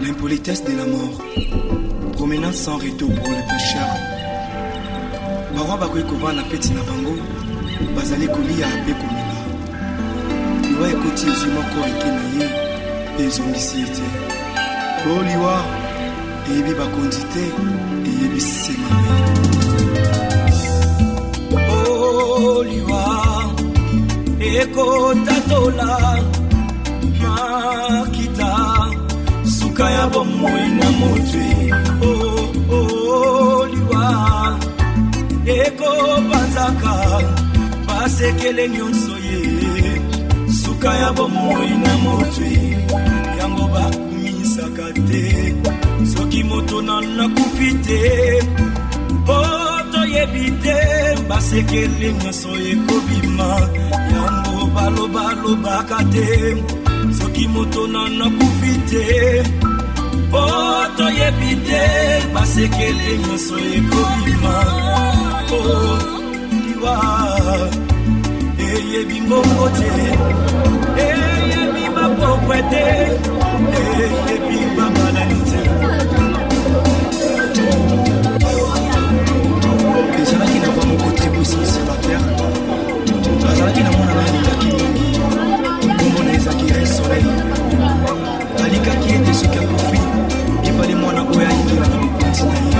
L'impolitesse de la mort, promenade sans retour pour les pécheurs. Barwa bakoki kovanda na feti na bango bazali kolia mpe komela. Liwa ekoti ezwi moko eke na ye mpe ezongisi ye te. O liwa eyebi bakonzi te eyebi sema me. O liwa ekotatola makita suka ya bomoi na motwe. O liwa eko banzaka basekele nyonso ye suka ya bomoi na motwe yango bakumisaka te soki moto nakufi te toyebi te basekele nyonso ekobima yango balobalobaka te soki moto nakufi te toyebi te basekele nyonso ekobima. Liwa eyebi mbongo te eyebi bapokwe te eyebi bamalani te. ezalaki na ba moko tribusi célibataire azalaki na mwana na alingaki mingi komona ezaki ya soleil alikaki ete soki akofi ebali mwana oyo ayingela na mokonzi na ye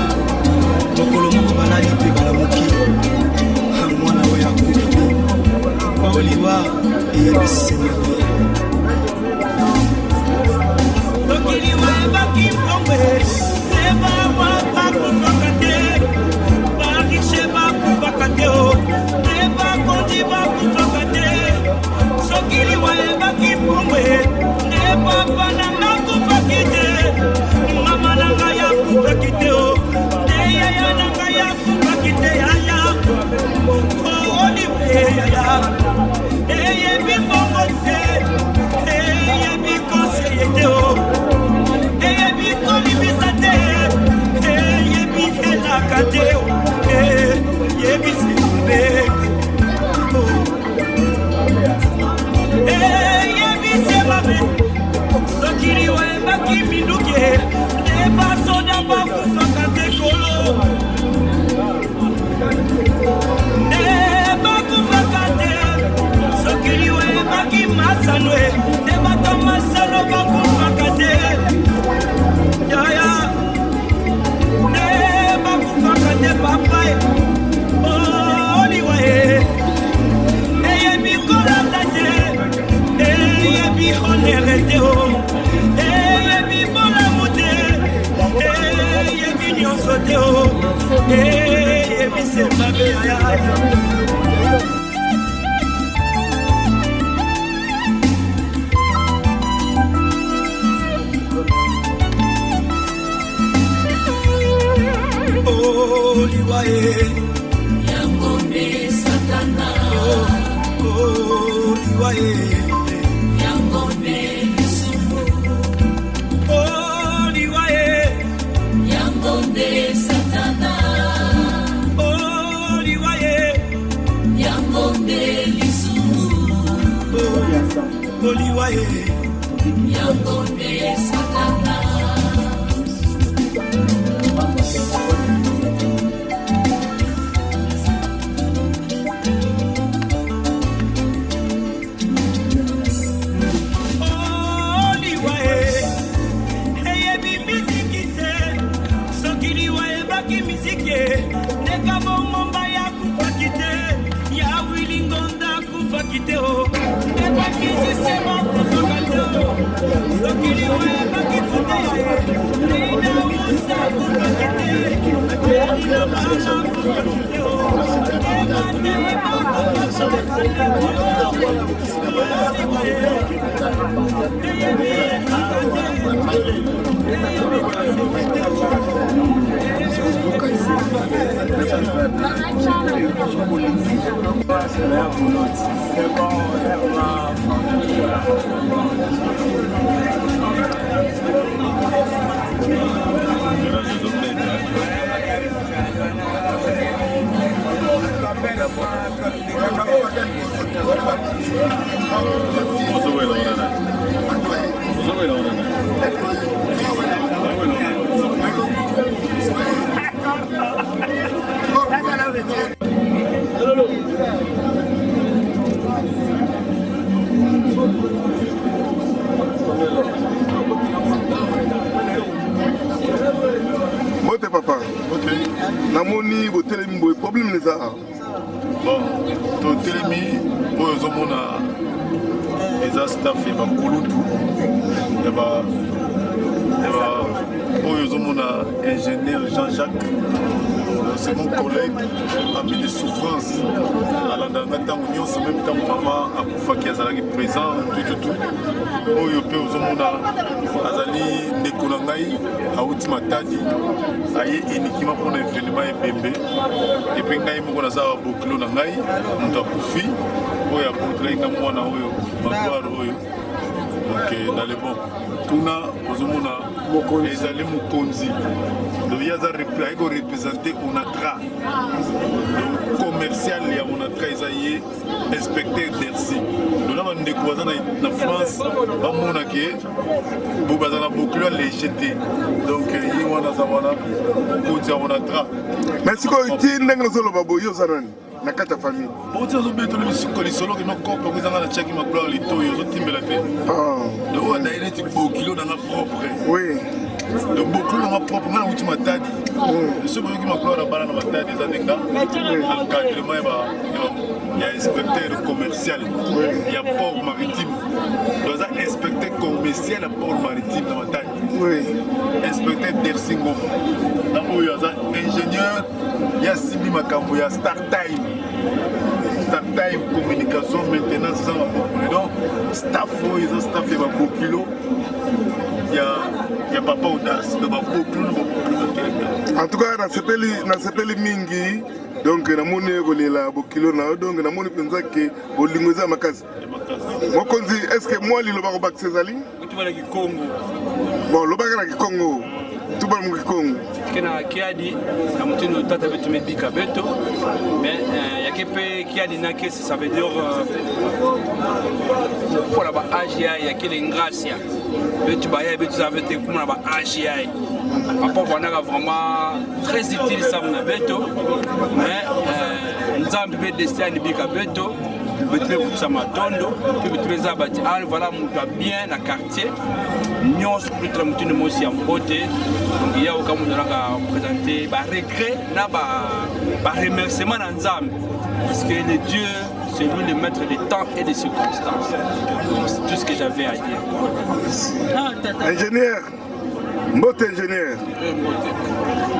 mokolo moko balali mpe balamuki mwana oyo akufi baoliwa eyebisema te lokiliwa ebaki mbongwe ebawa bakufaka te barishe bakufaka te ebakondi bakufaka te sokiliwa ebaki mbongwe ebaba nanga kufaki te mama nanga yakufaki te yaya nanga yakufaki te yaya oliwe yaya eyebi mbongo te eyebi konseye te eyebi kolibisa te eyebi elaka te eyebi sembe eyebi semabe sokiliwa ebaki minduke nebasoda bakufaka te kolo nebakufaka te sokiliwa ebaki masanwe nebata masano bakufaka te yaya nebakufaka te papae oliwa eyebi kolata te eyebi honere te eyebi bolamu te eyebi nyonso te eyebi semabe yaya. Liwa Yangombe Satana liwa Yangombe Lisumu liwa Yangombe Satana liwa Yangombe Lisumu liwa Yangombe Satana What's the way, Lord? namoni botelemi boye problème les a bon totelemi oyo ozomona eza staff ya bakulutu oyo ozomona ingénieur Jean-Jacques c'est mon collègue ami de souffrance alandanga ntango nyonso même ntango mama akufaki azalaki présent tututu oyo mpe ozomona azali ndeko na ngai auti matadi aye enikima mpona événement ebembe epe ngai moko naza bokilo na ngai moto akufi oyo aportelaki nga mwana oyo magloire oyo donc na le bon tuna ozomona ezali mokonzi donc ye aza ayekorepresente onatra donc commercial ya onatra eza ye inspecteur d'Ercy donc na bandeko baza na France bamona ke baza na bokilo alege te donc ye wana aza wana mokonzi ya onatra mais sikoyo ti ndenge nazoloba boye oza nani na kati ya famille boti azobetolo misuko lisolo kino kopo kozanga na tiaki magloire litoyo ozotimbela te donc oyo adaye neti bokilo nanga propre oui donc bokilo nanga propre nga na wuti matadi soki oyoki magloire abala na matadi eza ndenga encadrement ya inspecteur commercial ya port maritime donc aza inspecteur commercial ya port maritime na matadi inspecteur d'Ercy Ngoma na oyo aza ingénieur ya simbi makambo ya StarTime communication maintenance eza mabokilo donc staff oyo eza staff ya babokilo ya papa audace donc babokilo na babokilo en tout cas nasepeli mingi donc namoni kolela bokilo na yo donc namoni mpenza ke bolingo eza makasi mokonzi est ce que moi liloba kobakisa ezali bon lobaka na kikongo tuba mu kikongo kena kiadi na mutino tata betu medika beto mais yake pe kiadi na kesi ça veut dire pour la AGI yake l'ingracia betu baya betu ça veut dire comme la AGI papa voilà vraiment très utile ça na beto mais nzambe be destin bika beto betu kusa matondo betu zabati al voilà mutu bien na quartier nyonso plus mutino mosi ya mbote donc il y a aucun monde qui présenter ba regret na ba remerciement à Nzambe parce que le Dieu c'est lui le maître des temps et des circonstances. C'est tout ce que j'avais à dire. Ingénieur Mbote ingénieur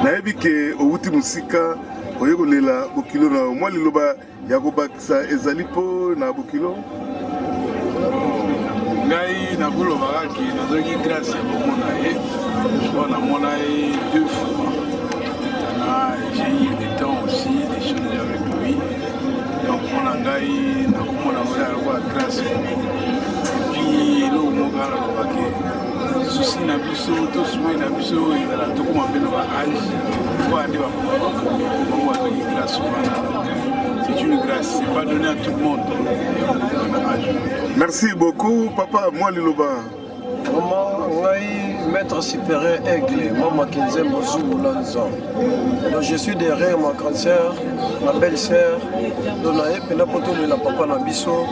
nayebi ke outi musika oyekolela bokilo na moi liloba ya kobakisa ezali po na bokilo ngai nakolobaki nazoki grâce ya komona ye mpo namona ye 2 fois j'ai eu des temps aussi d'échanger avec lui donc mpona ngai nakomona oyo alokola grâce epuis eloko moko alobaki susi na biso to sui na biso ezala tokoma mpe na baage po ande bango azoki grâce wana c'est une grâce, c'est pas donné à tout le monde. Merci beaucoup, papa. Moi, Liloba. Maman, maître supérieur Aigle, maman Kinzem Bozou Lanzan. Donc je suis derrière ma grande sœur, ma belle-sœur, Donae Penapoto de la papa Nabiso.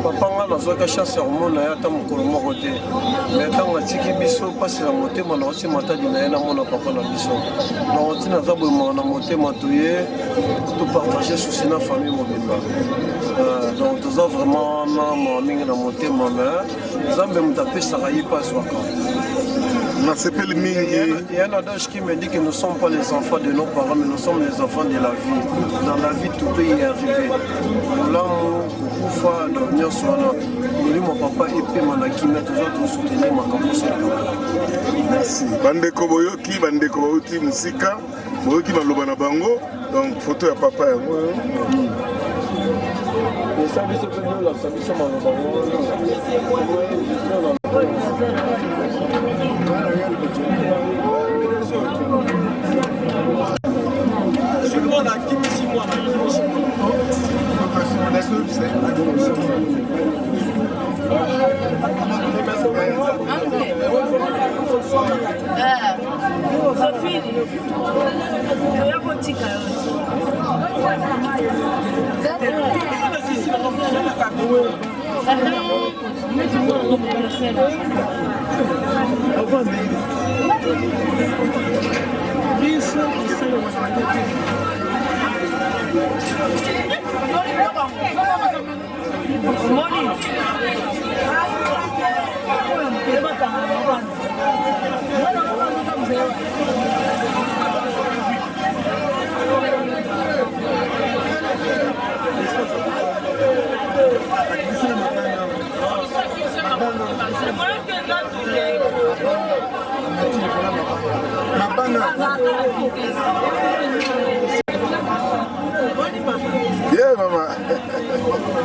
Papa nga nazoka chasse hormone ya ta mokolo moko te mais ntango atiki biso mpasi na motema na osi matadi na ye namona papa na biso na oti naza boyemaka na motema toye topartage susi na famille mobimba donc toza vraiment na mawa mingi na motema mais nzambe moto apesaka ye mpe azwaka. Il y a un adage qui me dit que nous ne sommes pas les enfants de nos parents, mais nous sommes les enfants de la vie. Dans la vie, tout peut y arriver. L'amour, Koufa, l'avenir soit là. Mon papa et puis mon akina, toujours tout soutenir ma campagne. Merci. Bande Koboyoki, Bande Koboyoki, Musika, Boyoki Malobana Bango, donc photo à papa. Yeah, mama.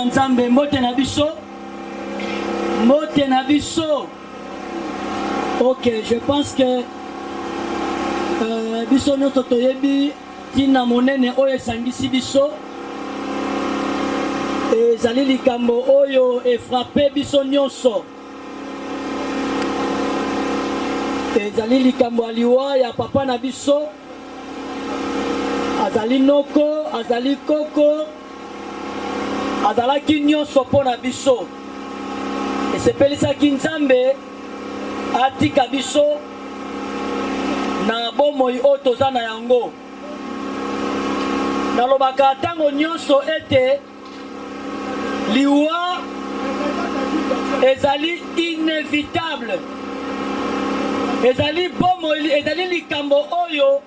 Nzambe mbote na biso. Ok, je pense que biso nyonso toyebi tina monene oyo esangisi biso ezali likambo oyo efrape biso nyonso. Ezali likambo aliwa ya papa na biso azali noko azali koko azalaki nyonso mpo na biso esepelisaki Nzambe atika biso na bomoi oyo toza na yango. Nalobaka ntango nyonso ete liwa ezali inévitable, ezali bomo, ezali likambo oyo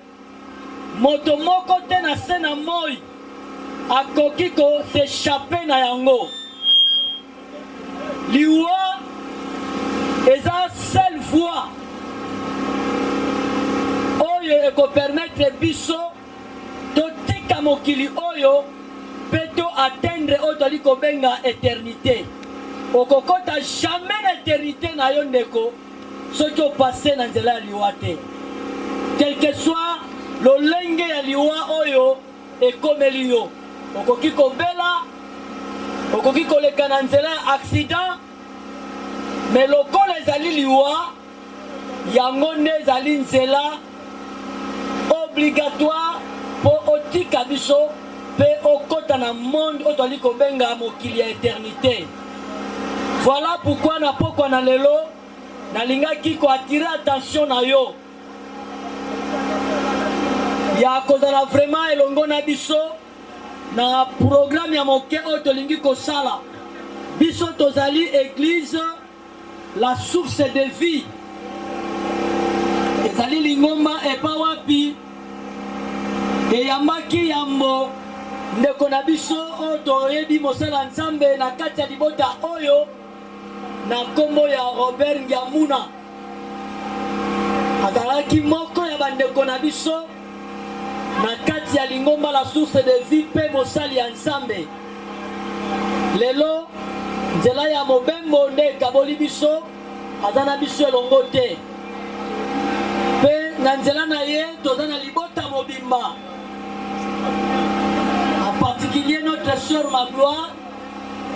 moto moko te na se na moi akoki ko s'échapper na yango. Liwa eza seule voie oyo eko permettre biso totika mokili oyo pe to atteindre oyo toli kobenga éternité. Okokota jamais l'éternité na yo ndeko soki opase na nzela ya liwa te. Quel que soit lolenge ya liwa oyo ekomeli yo, okoki kobela, okoki koleka na nzela ya accident, mais lokola ezali liwa yango nde ezali nzela obligatoire po otika biso pe okota na monde oyo toli kobenga mokili ya éternité. Voilà pourquoi na pokwa na lelo nalingaki ko attirer attention na yo ya kozala vraiment elongo na biso na programme ya moke oyo tolingi kosala. Biso tozali église la source de vie, ezali lingomba epa wapi eyambaki yambo ndeko na biso oyo toyebi mosala nzambe na kati ya libota oyo na kombo ya Robert Ngiamuna. Azalaki moko ya bandeko na biso na kati ya lingomba la source de vie pe mosali ya nzambe. Lelo nzela ya mobembo nde ekaboli biso, aza na biso elongo te. Pe na nzela na ye toza na libota mobimba, en particulier notre sœur Magloire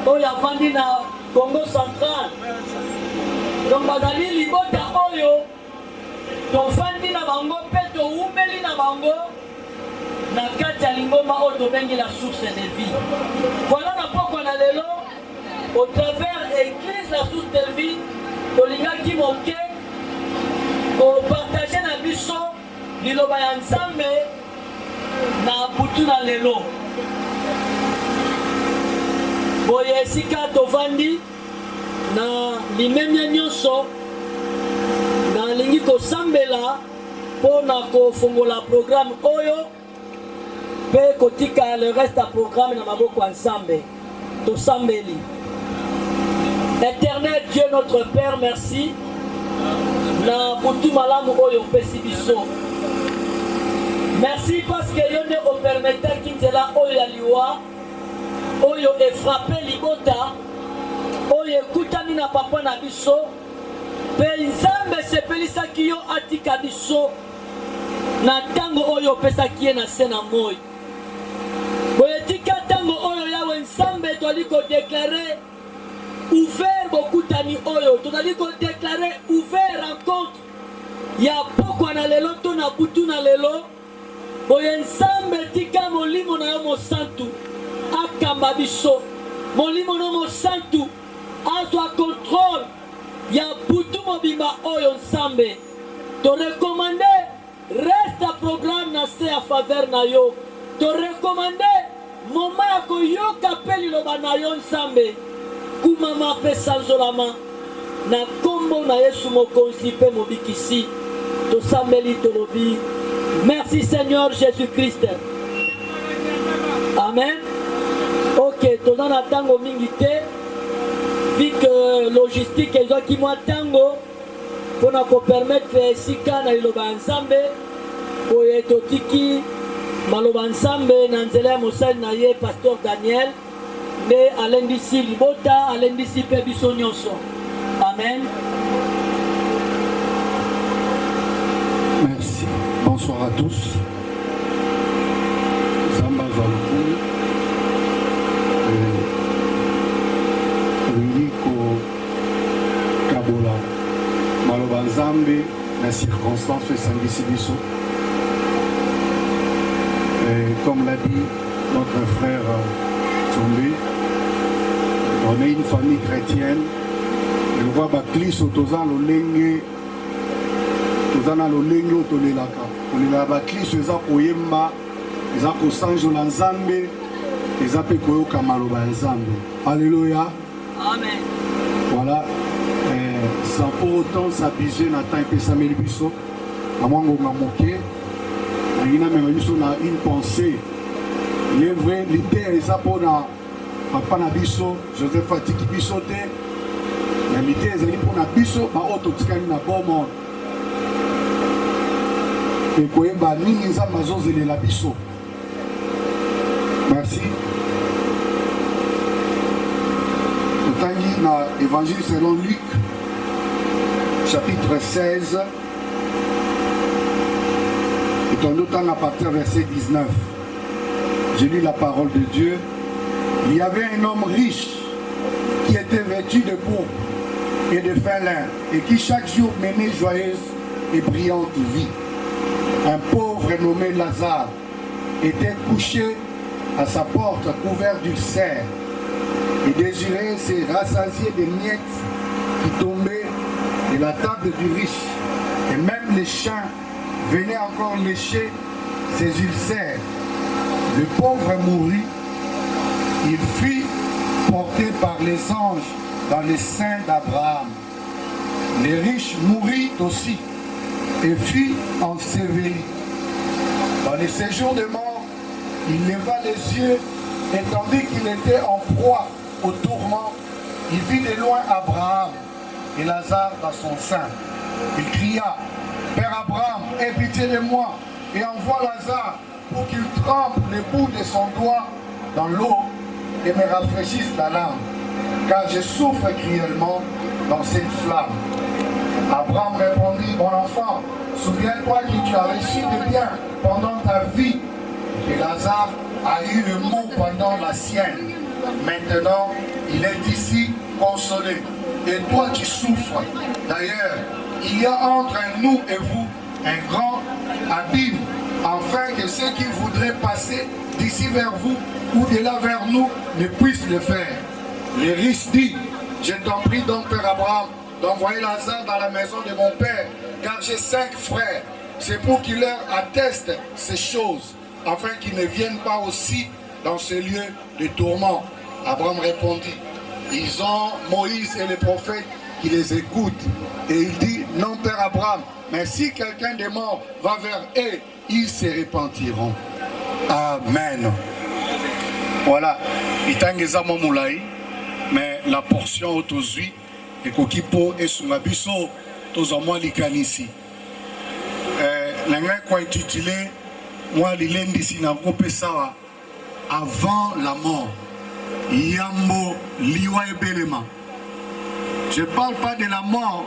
oyo avandi na Congo central. Donc bazali libota oyo tofandi na bango pe toumeli na bango na kati ya lingomba oyo tobengi la source de vie. Voilà na pokwa na lelo au travers église la source de vie tolingaki moke kopartage na biso liloba ya nzambe na butu na lelo. Boye esika tovandi na limemia nyonso nalingi kosambela mpona kofongola programme oyo pe kotika le reste ya programme na maboko ya nzambe. Tosambeli. Éternel Dieu notre Père, merci na butu malamu oyo opesi biso. Merci parce que yo nde opermetaki nzela oyo ya liwa oyo efrape libota oyo ekutani na papa na biso pe nzambe sepelisaki yo atika biso na ntango oyo opesaki ye na se na moi. Boye tika ntango oyo yawe nzambe tozali kodeklare ouvert bokutani oyo, tozali kodeklare ouvert rencontre ya pokwa na lelo to na butu na lelo. Boye nzambe tika molimo na yo mosantu akamba biso, molimo na yo mosantu azwa contrôle ya butu mobimba oyo nzambe. To recommande reste programme na se ya faveur na yo. To recommande moma ya koyoka pe liloba na yo nzambe. Kumama pe sanzolama na kombo na Yesu mokonzi pe mobikisi. To sambeli tolobi. Merci Seigneur Jésus-Christ. Amen. Ok, toza na tango mingi te. Vu que logistique ezwaki mwa tango mpona kopermettre esika na liloba ya nzambe oyo totiki maloba nzambe na nzela ya mosali na ye Pasteur Daniel nde alendisi libota, alendisi pe biso nyonso. Amen. Merci. Bonsoir à tous. Samba Zalou. Riniko Kabola. Maloba nzambe na circonstance esangisi biso. Comme l'a dit notre frère Tsombe, on est une famille chrétienne. Le roi Baklis Otozan Lolenge, Tozana Lolenge Otolelaka. Tolela Baklis eza koyemba, eza kosanjo na nzambe, eza pe koyoka maloba ya nzambe. Alléluia. Amen. Voilà. Sans pour autant s'abuser dans le temps que ça m'a dit. À moi, on m'a moqué. Il y a une pensée. Il est vrai, l'idée est ça pour Papa Nabiso, Joseph Fatiki Bisote. L'idée est pour Nabiso, ma autotikani na bon monde. Et quoi, nini za mazoze le labiso. Merci. Tangi na Évangile selon Luc, chapitre 16. Et ton autant à partir verset 19. J'ai lu la parole de Dieu. Il y avait un homme riche qui était vêtu de pourpre et de fin lin et qui chaque jour menait joyeuse et brillante vie. Un pauvre nommé Lazare était couché à sa porte couvert d'ulcères et désirait se rassasier des miettes qui tombaient de la table du riche. Et même les chiens venaient encore lécher ses ulcères. Le pauvre mourut, il fut porté par les anges dans les seins d'Abraham. Les riches mourut aussi et fut enseveli. Dans les séjours de mort, il leva les yeux et tandis qu'il était en proie au tourment, il vit de loin Abraham et Lazare dans son sein. Il cria, « Père Abraham, aie pitié de moi et envoie Lazare pour qu'il trempe le bout de son doigt dans l'eau et me rafraîchisse la langue, car je souffre cruellement dans cette flamme. » Abraham répondit, « Mon enfant, souviens-toi que tu as reçu des biens pendant ta vie, et Lazare a eu le mot pendant la sienne. Maintenant, il est ici consolé, et toi tu souffres. D'ailleurs, il y a entre nous et vous un grand abîme, afin que ceux qui voudraient passer d'ici vers vous ou de là vers nous ne puissent le faire. » Les riches dit, « Je t'en prie donc, Père Abraham, d'envoyer Lazare dans la maison de mon père, car j'ai 5 frères. C'est pour qu'il leur atteste ces choses, afin qu'ils ne viennent pas aussi dans ce lieu de tourment. » Abraham répondit, « Ils ont Moïse et les prophètes qui les écoutent. » Et il dit, « Non, Père Abraham, mais si quelqu'un des morts va vers eux, ils se repentiront. » Amen. Voilà. Itangeza momoulaï, mais la portion autozui et kokipo et sumabiso tozamo likanisi. L'anglais quoi intitulé moi l'ilendisi na kopesa avant la mort. Yambo liwa ebelema. Je ne parle pas de la mort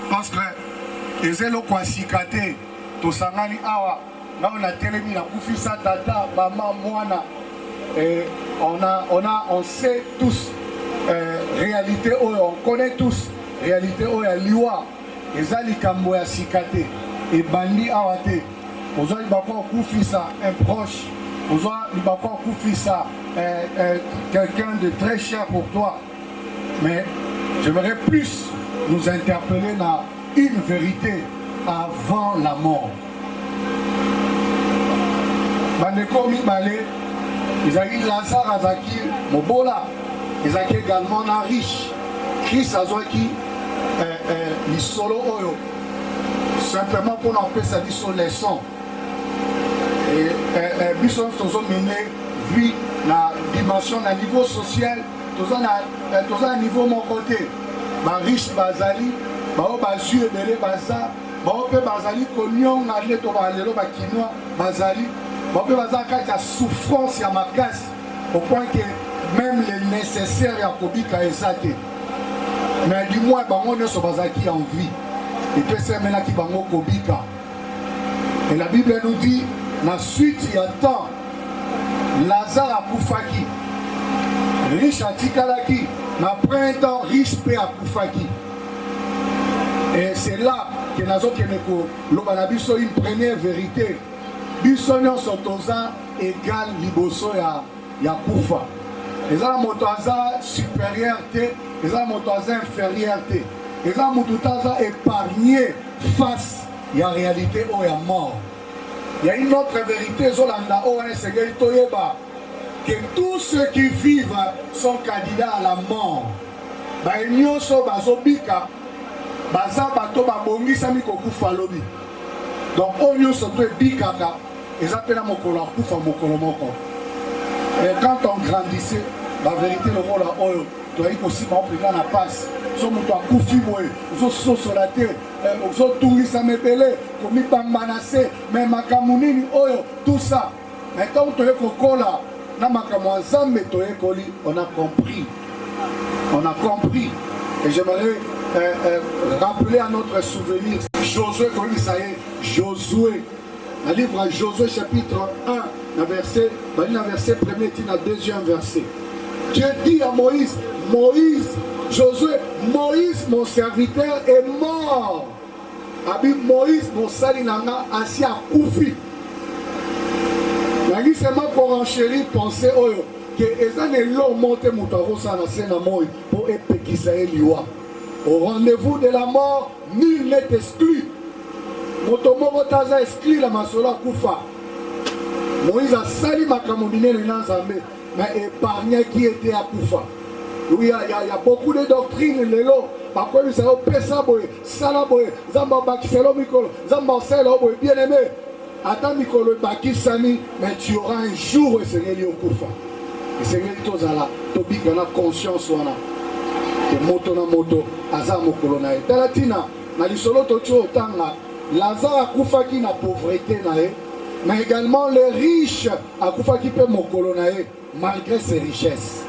parce que ezelo kwa sikate to sangani awa là on a télémi la kufisa tata maman mwana et on sait tous réalité on connaît tous réalité ya liwa ezali kambo ya sikate et bandi awa te ozali bako kufisa un proche ozali bako kufisa quelqu'un de très cher pour toi. Mais j'aimerais plus nous interpeller dans une vérité avant la mort. Bandeko Mibale, Isaki Lazare Azaki Mobola, Isaki également na riche. Christ Azaki Lisolo Oyo. Simplement pour n'en faire sa leçon. Et Bisson Tozo mené vie la dimension d'un niveau social, tous un niveau mon côté. Ma riche bazali, ma bazu ebele baza, ma pe bazali konyon na leto balelo ba kinois bazali, ma pe bazaka ta souffrance ya makas au point que même les nécessaires ya kobika ezate. Mais du moins bango nyonso bazaki en vie. Et puis c'est maintenant qui bango kobika. Et la Bible nous dit la suite il y a temps Lazare akufaki, riche atikalaki, mais après un temps, riche pe akufaki. Et c'est là que nous avons l'obanabiso une première vérité. Bisonyon sotoza égale liboso ya kufa. Les gens motoza supérieur te, les gens motoza inférieur te. Les gens motoza épargné face à la réalité ou à la mort. Il y a une autre vérité, Zolanda, Toyeba. que tous ceux qui vivent sont candidats à la mort. Baïnyoso bazobika, baza bato babongisa mikokufa lobi. Donc on nyoso to bikaka, ezapena mokolo akufa mokolo moko. Et quand on grandissait, la vérité le rôle à oyo, tu as eu aussi mon plus grand passe. So moto akufi boye, zo soso la terre, zo tourisa mebele, komi bambanase, mais makamunini oyo, tout ça. Mais quand tu es kokola, na makamwa zambe to ekoli, on a compris. On a compris. Et j'aimerais rappeler à notre souvenir Josué, comme ça y est, Josué. Le livre Josué chapitre 1, verset 1er, deuxième verset. Dieu dit à Moïse, Josué, Moïse, mon serviteur, est mort. Abi Moïse, mon salinanga, assis à Koufi. La liste seulement pour enchérir, penser, que ezan est long monté moutarosa na sena moi pour épekisa eliwa. Au rendez-vous de la mort, nul n'est exclu. Motomo taza exclu la masola kufa. Moïse a sali makamobine le nanzambe, mais épargné qui était à kufa. Oui, il y a beaucoup de doctrines lelo. Par contre, ça va pesa boy, salaboy, zamba bakiselo mikolo, zamba selo boy, bien aimé. Attends mikolo bakisani, mais tu auras un jour et c'est lié au kufa. Et c'est lié tous à la tobi qu'on a conscience wana. Que moto na moto, aza mokolo na e. Talatina, na lisolo tocho otanga, Lazare akufa qui na pauvreté na e, mais également les riches akufa qui peut mokolo na e, malgré ses richesses.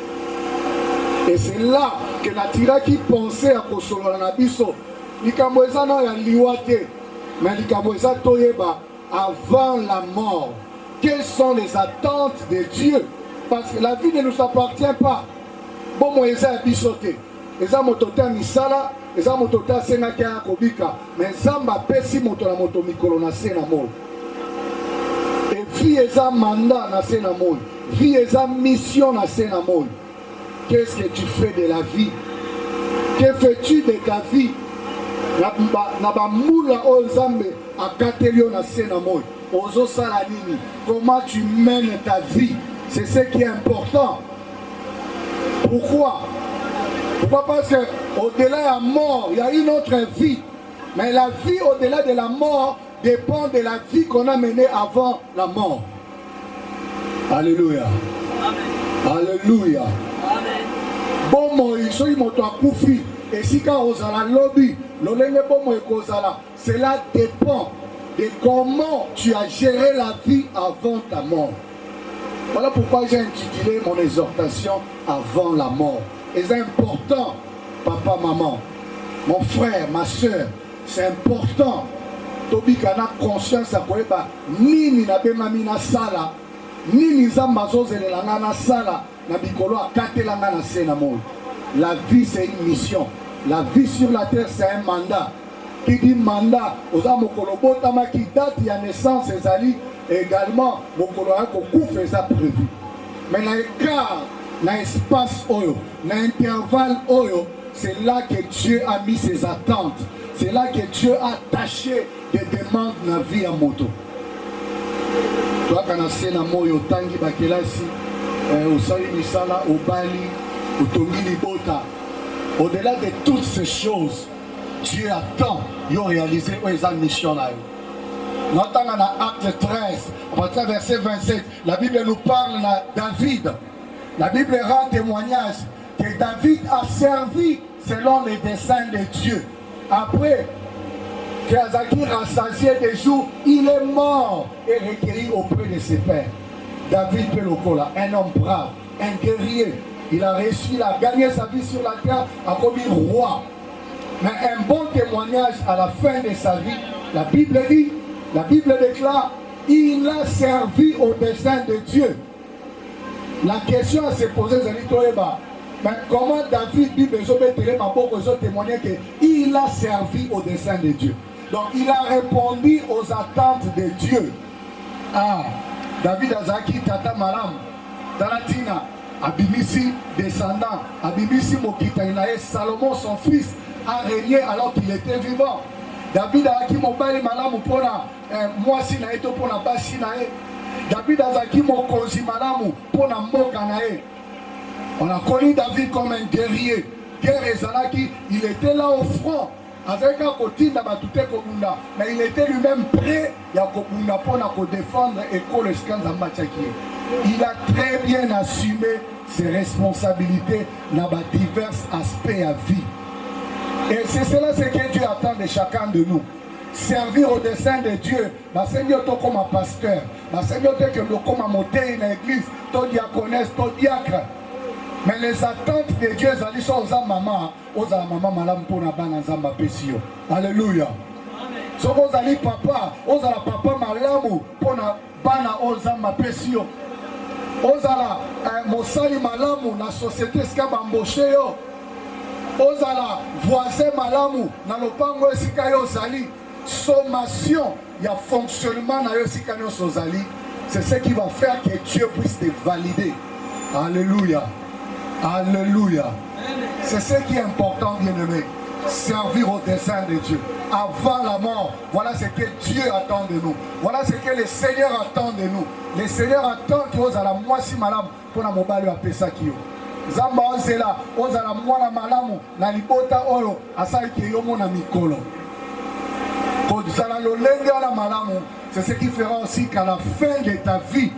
Et c'est là que la tira qui pensait à Kosolo na biso, likamweza na ya liwate, mais likamweza toyeba avant la mort. Quelles sont les attentes de Dieu? Parce que la vie ne nous appartient pas. Bon, moi, ils ont bisoté. Ils ont mototé à Misala, ils ont mototé à Senaka Kobika. Mais Zamba pesi moto na moto mikolo na Senamol. Et vie ils ont mandat na Senamol. Vie ils ont mission na Senamol. Qu'est-ce que tu fais de la vie? Que fais-tu de ta vie? Naba moula o Zambe a Katelio na Senamol. Ozo Salanini. Comment tu mènes ta vie? C'est ce qui est important. Pourquoi? Pourquoi? Parce qu'au-delà de la mort, il y a une autre vie. Mais la vie au-delà de la mort dépend de la vie qu'on a menée avant la mort. Alléluia. Amen. Alléluia. Amen. Bon, moi, je suis mon koufi. Et si quand on a la lobby, cela dépend de comment tu as géré la vie avant ta mort. Voilà pourquoi j'ai intitulé mon exhortation avant la mort. Et c'est important, papa, maman, mon frère, ma soeur, c'est important. Tobi kana conscience à quoi ni ni na bemami na sala, ni ni zambazo zelelanga na sala, na bikolo akatelanga na senamo. La vie c'est une mission. La vie sur la terre c'est un mandat. Qui dit mandat, aux amokolo botama qui date de la naissance des ali. Également, mokolo yako kufa eza prévu. Mais na écart, na espace oyo, na intervalle oyo, c'est là que Dieu a mis ses attentes. C'est là que Dieu a attaché des demandes na vie à moto. Toi kana sena moyo tangi bakelasi, osali misala, obali, otongi libota. Au-delà de toutes ces choses, Dieu attend yo réaliser eza mission na yo. Notamment dans Acte 13, à partir du verset 27, la Bible nous parle de David. La Bible rend témoignage que David a servi selon les desseins de Dieu. Après qu'Azaki rassasié des jours, il est mort et recueilli auprès de ses pères. David Pelokola, un homme brave, un guerrier. Il a réussi, il a gagné sa vie sur la terre, a commis roi. Mais un bon témoignage à la fin de sa vie, la Bible dit, la Bible déclare, il a servi au dessein de Dieu. La question à se poser, c'est mais comment David dit témoigner qu'il a servi au dessein de Dieu. Donc il a répondu aux attentes de Dieu. Ah, David Azaki Tata Malam, Dalatina, Abimisi descendant, Abimisi Mokita, Salomon son fils a régné alors qu'il était vivant. David a qui mobile malamu pona moi si na eto pona basi na e David azaki mokonzi malamu pour na mboka na ye. On a connu David comme un guerrier. Guerre ezalaki, il était là au front. Avec un côté mais il était lui-même prêt à défendre et il a très bien assumé ses responsabilités dans divers aspects à vie. Et c'est cela ce que Dieu attend de chacun de nous. Servir au dessein de Dieu. Seigneur, toi comme un pasteur, Seigneur, toi comme un moteur dans l'église, toi diaconesse, toi diacre. Mais les attentes de Dieu, elles sont aux maman, malam pour na bana zamba pesio. Alléluia. So aux ali papa, aux ala papa malamu pour na bana aux zamba pesio. Aux ala mosali malamu na société ska bamboche yo. Aux ala voisin malamu na lopango esika yo zali. Sommation, il y a fonctionnement na yo esika yo sozali. C'est ce qui va faire que Dieu puisse te valider. Alléluia. Alléluia. C'est ce qui est important, bien-aimé. Servir au dessein de Dieu. Avant la mort, voilà ce que Dieu attend de nous. Voilà ce que le Seigneur attend de nous. Le Seigneur attend que vous allez moi si malade pour la mobile à Pesakio. Zamba ozela, ozala mwana malamu na libota oyo asali ke yomo na mikolo. Kozala lolenge ala malamu, c'est ce qui fera aussi qu'à la fin de ta vie,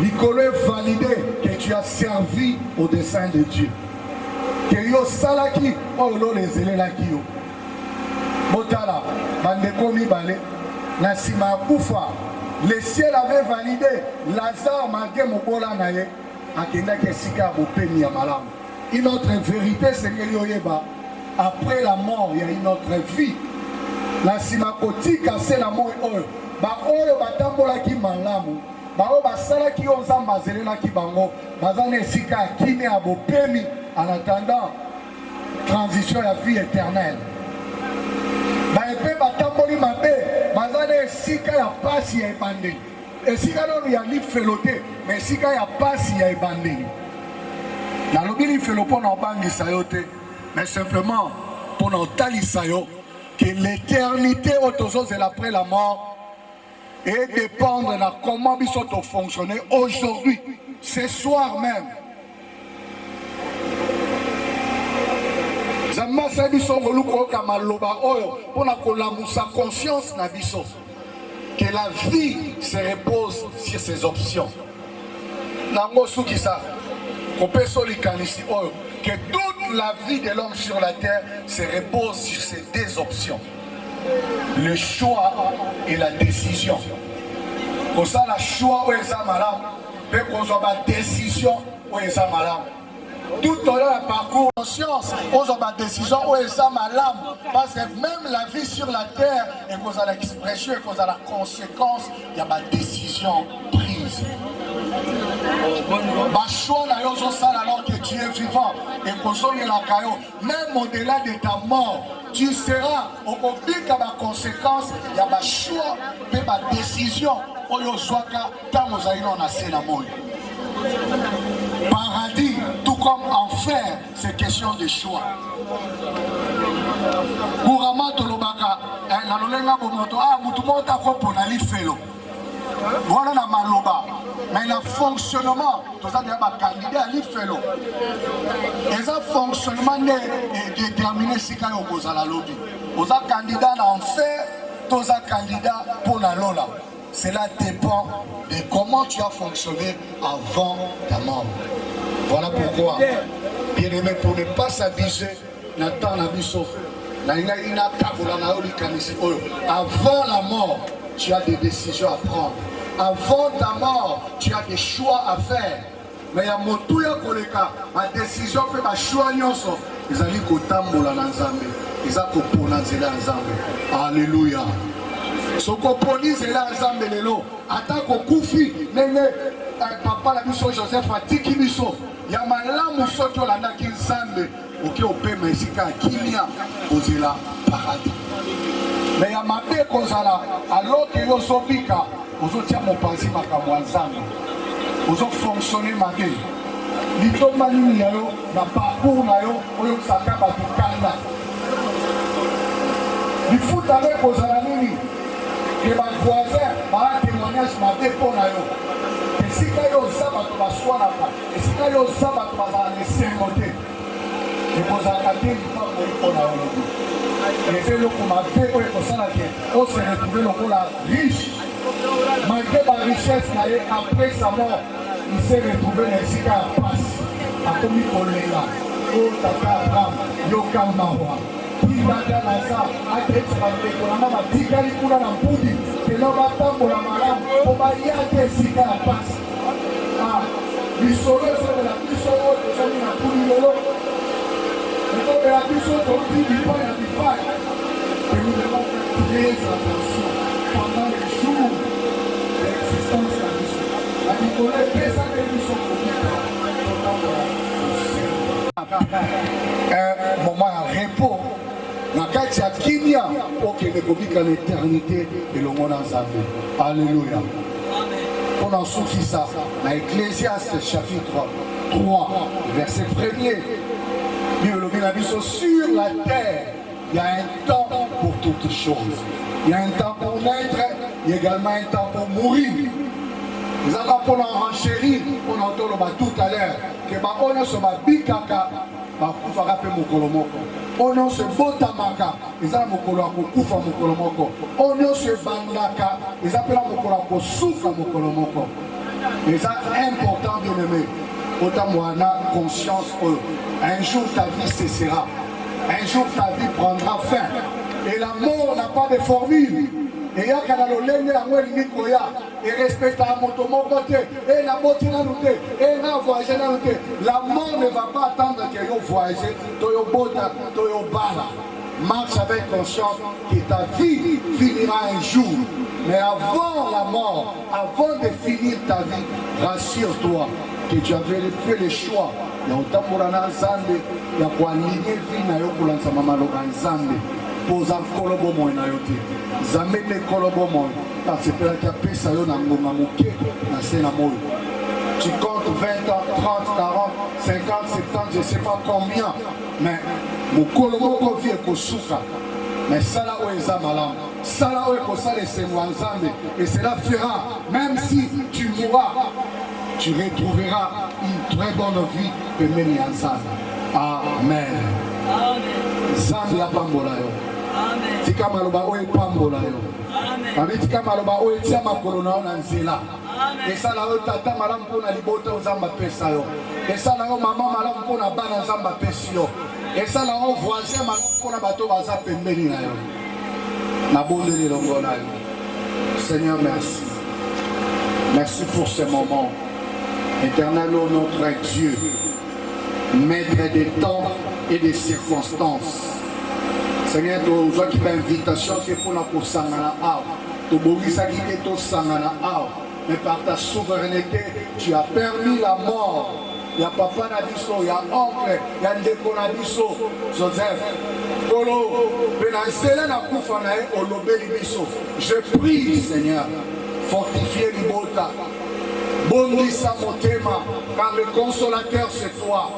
Nicolo est validé que tu as servi au dessein de Dieu. Que yo salaki, oh lo les élèves yo. Botala, bandeko mibale, na sima kufa, le ciel avait validé Lazare malgré mobola naye, akenda ke sika bopeni ya malamu. Une autre vérité c'est que yoyeba, après la mort il y a une autre vie. La sima kotika c'est la mort oyo, ba oyo batambola ki malamu. Bao basala ki ozamba zelela ki bango bazane esika kine abopemi en attendant transition à vie éternelle. Ba epe batamboli mabe bazane esika ya pasi ya ebandeli. Esika non ya li felote mais esika ya pasi ya ebandeli. Na lobi li felopo na bangisa yo te mais simplement pour na talisa yo que l'éternité autosos est après la mort. Et dépendre de comment ils sont fonctionner aujourd'hui, ce soir même. Zama sabi son goluko kamaloba oyo pour na kolamusa conscience na biso que la vie se repose sur ses options. Nango suki sa kopeso likanisi oyo que toute la vie de l'homme sur la terre se repose sur ces deux options. Le choix et la décision. Comme ça, le choix où est malade, mais qu'on soit la décision où est malade. Tout au long du parcours, conscience, on a la décision où est malade. Parce que même la vie sur la terre, et qu'on a l'expression, et qu'on a la conséquence, il y a ma décision prise. Ma choix alors que tu es vivant et qu'on soit la caillou, même au-delà de ta mort, tu seras au public à ma conséquence, il y a ma choix et ma décision. Paradis, tout comme enfer, c'est question de choix. Couramment, Tolobaka, la lolenga bomoto, ah, mutumota kopo na li felo. Voilà la maloba. Mais le fonctionnement, tout ça, il y a un candidat à l'IFELO. Et ça, fonctionnement est déterminé si il y a un lobby. Vous avez un candidat en fer, vous avez un candidat pour la Lola. Cela dépend de comment tu as fonctionné avant ta mort. Voilà pourquoi, bien aimé, pour ne pas s'abuser, avant la mort, tu as des décisions à prendre. Avant ta mort, tu as des choix à faire. Mais il y a mon tout ma décision que ma choix nyonso, ils allaient kotambola na Nzambe, ils allaient kopona nzela Nzambe. Alléluia. So koponi nzela Nzambe lelo, ata kokufi nene papa la biso Joseph atiki biso. Ya malamu soki olanda ki Nzambe, oki opema esika kimia kozela paradis. Mais il y a ma paix kozala alors que yo sobika. Vous avez mon passé ensemble. Vous avez fonctionné ma vie. L'itoma ni yo na parcours na yo oyo saka ba tukanda. Il faut avec aux amis. que ma voisin va témoignage ma dépôt na yo. Et si quand yo ça va to baswa na pas. Et si quand yo ça va to bazala laisser côté. Et vous accueillez pas pour na yo. Et c'est le comme fait pour ça là qui on se retrouver le la riche. Malgré la richesse après sa mort, il s'est retrouvé dans ce cas passe. A comme il là. Oh tata Abraham, yo kalmawa. Dada Laza, Adresse Bandekolama, Tikali Kuna Nampudi, Telova Tambola Maram, Obayate Sika la passe. Ah, l'isolo de la Bissoro, les amis Nampudi Lolo. Et la Bissoro, on dit du pain à du pain. Et nous devons faire très attention pendant les jours de l'existence de la Bissoro. La Nicolas, qu'est-ce que nous sommes un moment à repos. Na kati ya kimia okende kobika l'éternité elongo na Nzambe. Alléluia. On en soucie ça dans Ecclésiaste chapitre 3 verset 1er. Sur la terre, il y a un temps pour toutes choses. Il y a un temps pour naître, il y a également un temps pour mourir. Nous avons pour l'enchérir, on entend tout à l'heure que on a ce bikaka bakufaka pe mokolo moko. On se botamaka, ils ont mokolo akokufa mokolo moko. On se bandaka, ils appellent mokolo akosufa mokolo moko. Et ça important bien aimé. Autant moi on a conscience que un jour ta vie cessera. Un jour ta vie prendra fin. Et la mort n'a pas de formule. Et il y a quand et respecte à mon côté, et la beauté dans nous, et la voyage dans nous. La mort ne va pas attendre que vous voyagez, toyo bota, toyo bala. Marche avec conscience que ta vie finira un jour. Mais avant la mort, avant de finir ta vie, rassure-toi que tu avais fait le choix. Il y a autant pour la Nzambe, il y a quoi aligner vie na yo pour la Nzambe. Posa kolobo moy na yo te zamene kolobo moy parce que la pesa yo na ngonga moke na sena moy tu comptes 20 ans 30 40 50 70 je sais pas combien mais mon kolobo ko vie ko suka mais ça là où eza malam ça là où ko ça les Nzambe et cela fera même si tu mourras tu retrouveras une très bonne vie de meni Nzambe. Amen. Nzambe ya pambola yo. Tika maloba oye pambola yo. Amen. Tika maloba oye tia makolo na yo na nzela. Esa na yo tata malamu mpona libota Nzambe apesa yo. Esa na yo mama malamu mpona bana Nzambe apesi yo. Esa na yo voisin malamu mpona bato baza pembeni na yo. Nabondeli longo na yo. Seigneur, merci. Merci pour ce moment. Éternel, notre Dieu, maître des temps et des circonstances. Seigneur, tu as une invitation qui est pour nous sangana ao. Tu as mais par ta souveraineté, tu as permis la mort. Il y a papa Nabiso, il y a oncle, il y a Ndeko Nabiso, Joseph. Je prie, Seigneur, fortifier l'Ibota. Bondissa Motema, car le consolateur c'est toi.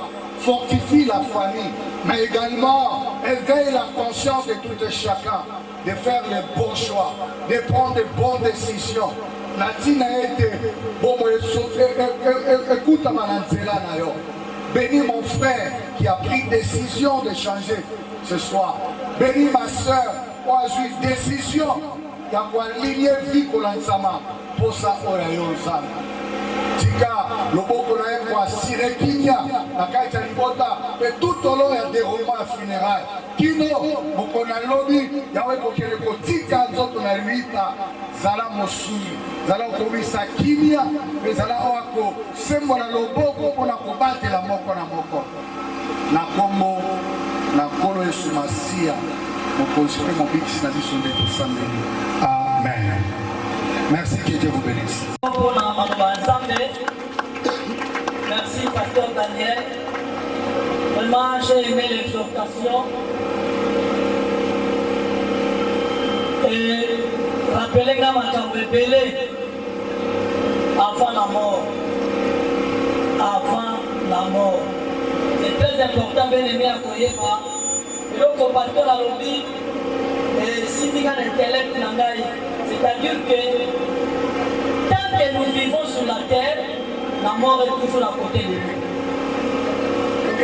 Fortifie la famille, mais également éveille la conscience de tout et chacun de faire les bons choix, de prendre de bonnes décisions. Natina été bon, écoute Mananzela Nayo. Bénis mon frère qui a pris décision de changer ce soir. Bénis ma soeur qui a eu décision qui a aligné vie pour l'ensama pour sa oreille. Tika, le boko na ye kwa sirekinya na kaita libota et tout au long ya déroulement funéraire. Kino boko na lobi yawe kokele ko tika nzoto na luita zala mosui zala komisa kimia mais zala wako sembo na loboko pona kobatela moko na moko na kombo na kolo Yesu Masia mokonzi pe mobikisi na biso nde tosambeli. Amen. Merci, que Dieu vous bénisse. Merci, pasteur Daniel. Vraiment, j'ai aimé l'exhortation. Et rappelez que ma belé avant la mort. Avant la mort. C'est très important, bien aimé, à Koyeba. Et donc, le pasteur a dit, si tu as un intellect, C'est-à-dire que tant que nous vivons sur la terre, la mort est toujours à côté de nous.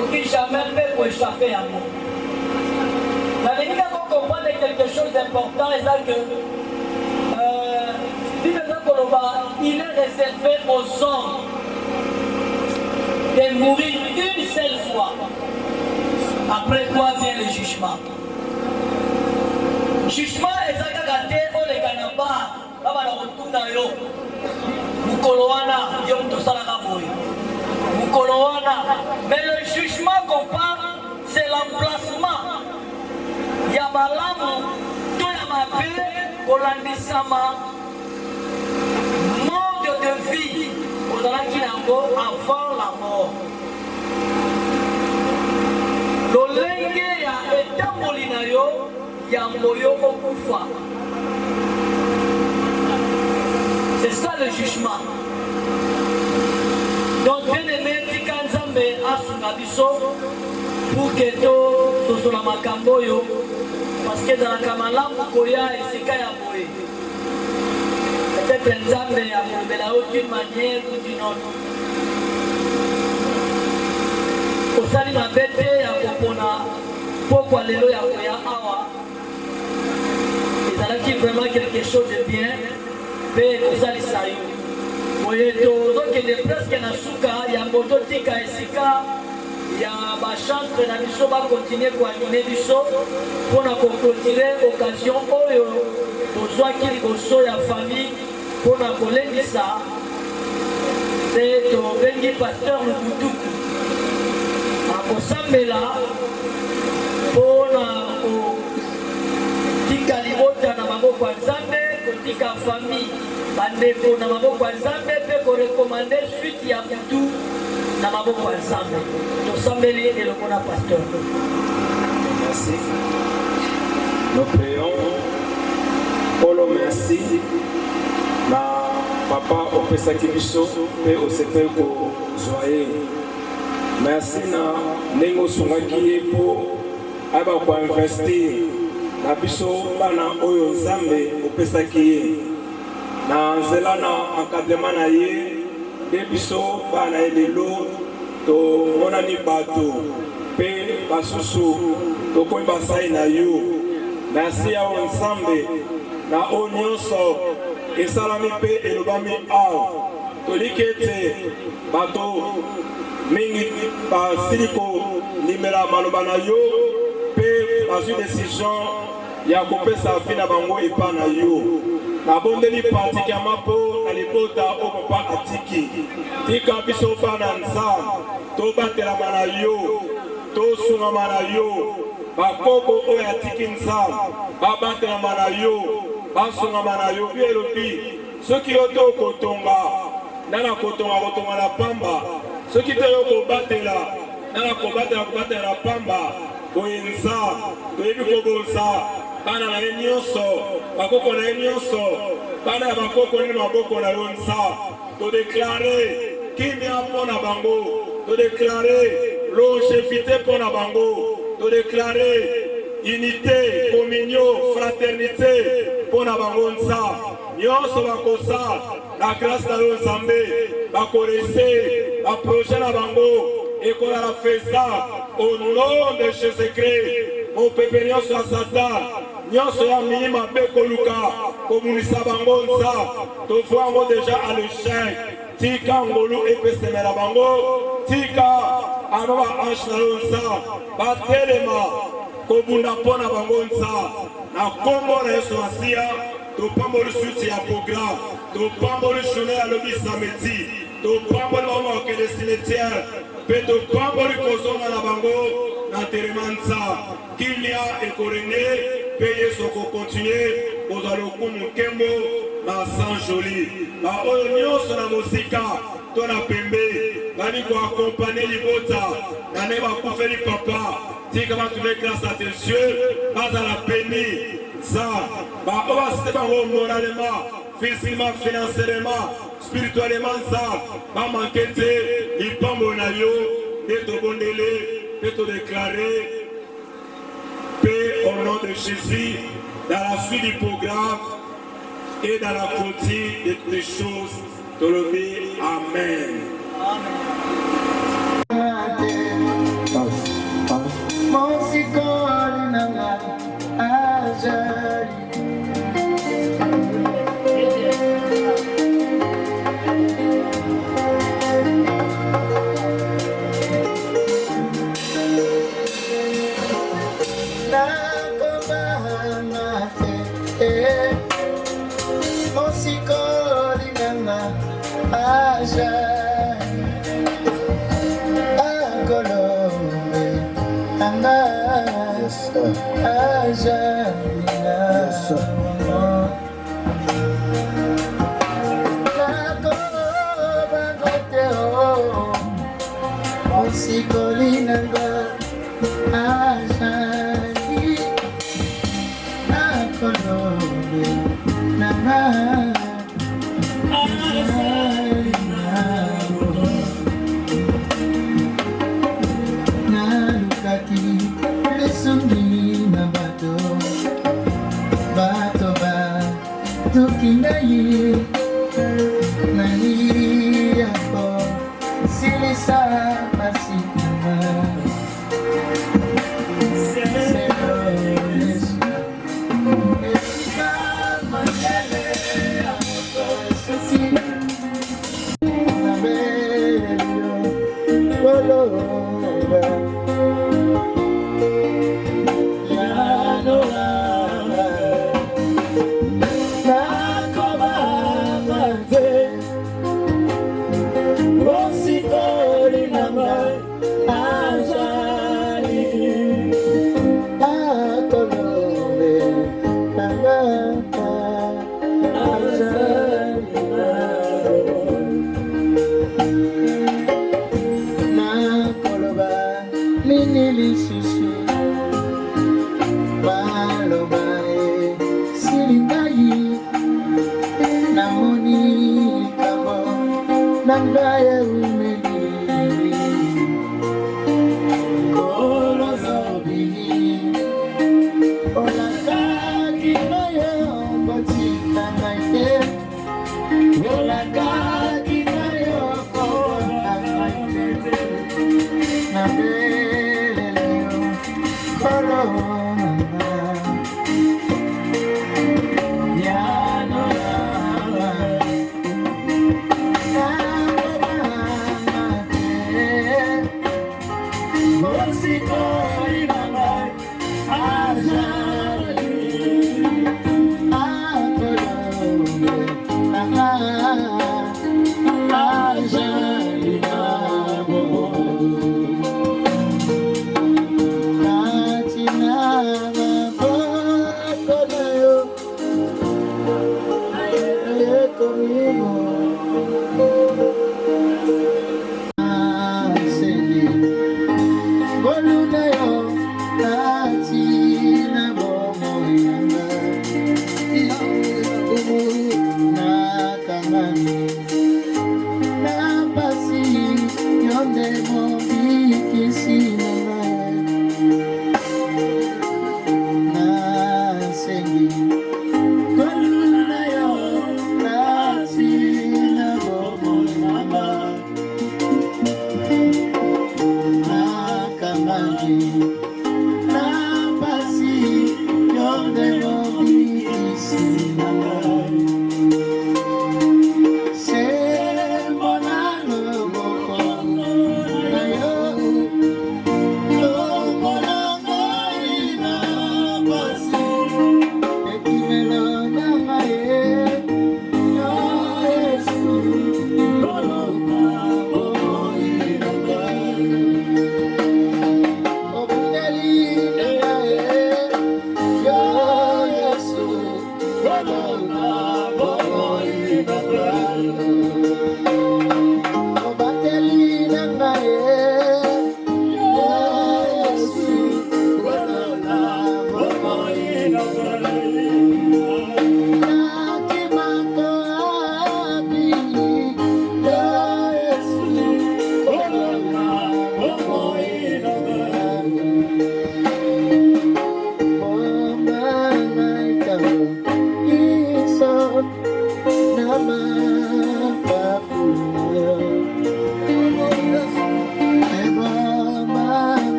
Pour qui jamais peut échapper à nous. La Ligue va comprendre quelque chose d'important, et ça que il est réservé aux hommes de mourir une seule fois. Après quoi vient le jugement. Jugement est ça qu'a gâté au les canabas, là va la retourner yo. Mukoloana, yom to salaka boy. Mukoloana, mais le jugement qu'on parle, c'est l'emplacement. Yabalamu, to yamabe, kolandisama. De vie avant la mort. Lolenge ya etamboli na yo ya moyo okufa. C'est ça le jugement. Donc bien aimé tika nzambe asunga biso pour que to la makambo yo parce que dans la kamalamu koya esika ya boye. Peut-être Nzambe a de d'une manière ou d'une autre. Au salut ma bête ya kopona pourquoi lelo ya koya awa. Ils ont vraiment quelque chose de bien. Mais au salut ça yo. Voyez donc il est presque na suka ya moto tika esika ya ba chantre na biso ba continuer ko animer biso pour na clôturer occasion oyo besoin qu'il bosso ya famille. Pour la collègue ça, c'est ton bengi pasteur le Boutouk. À Kosamela, pour la tika libota na maboko ya Nzambe, tika famille, bandeko na maboko ya Nzambe, pe ko recommander suite ya Boutou na maboko ya Nzambe. Tosambeli et le bon pasteur. Merci. Nous prions. Polo merci. Na papa opesaki biso pe osepe ko joyeux. Merci na nengo sungaki ye po aba ko investir na biso bana oyo Nzambe opesaki ye. Na nzela na encadrement na ye de biso bana elelo to monani bato pe basusu to ko basai na yo. Merci ya Nzambe na onyoso et salami pe elobami aw tolikete bato mingi basiliko limela maloba na yo pe bazwi décision ya kopesa fi na bango epa na yo nabondeli particulièrement mpo na libota o papa atiki tika biso bana Nzambe tobatelama na yo tosungama na yo bakoko oyo atiki Nzambe babatelama na yo basungama na yo elobi soki yo to kotonga nana kotonga na pamba soki te yo kobatela nana kobatela na pamba boye Nzambe toyebi kobonza bana na ye nyonso bakoko na ye nyonso bana ya bakoko nini maboko na yo Nzambe todeklare kimia mpo na bango todeklare longévité mpo na bango todeklare unité, communion, fraternité pour la bango Nzambe. Nyonso bakosa la grâce de Nzambe bakorese ba projet na bango ekola la feza au nom de Jésus-Christ. Mon peuple nyonso ya Satan nyonso ya minima be koluka komunisa bango Nzambe tovoango déjà à l'échec. Tika ngolu epesemela bango tika anoba ange na Nzambe batelema kobunda pona bango Nzambe na kombo na Yesu Asiya topamboli suite ya programme topamboli journée ya lobi samedi topamboli bango bakende cimetière pe topamboli kozonga na bango na terema Nzambe kilia ekorene pe Yesu kokontinue kozwa lokumu nkembo na San Joli ba oyo nyonso na mosika to na pembe bani koakompane libota na ne bakufeli papa tika batule grâce à tes cieux bazala béni ça ba oba se bango moralement physiquement financièrement spirituellement ça ba manquete ipambo na yo eto bondele eto déclarer paix au nom de Jésus dans la suite du programme et dans la continue de toutes les choses. Tolobé, Amen.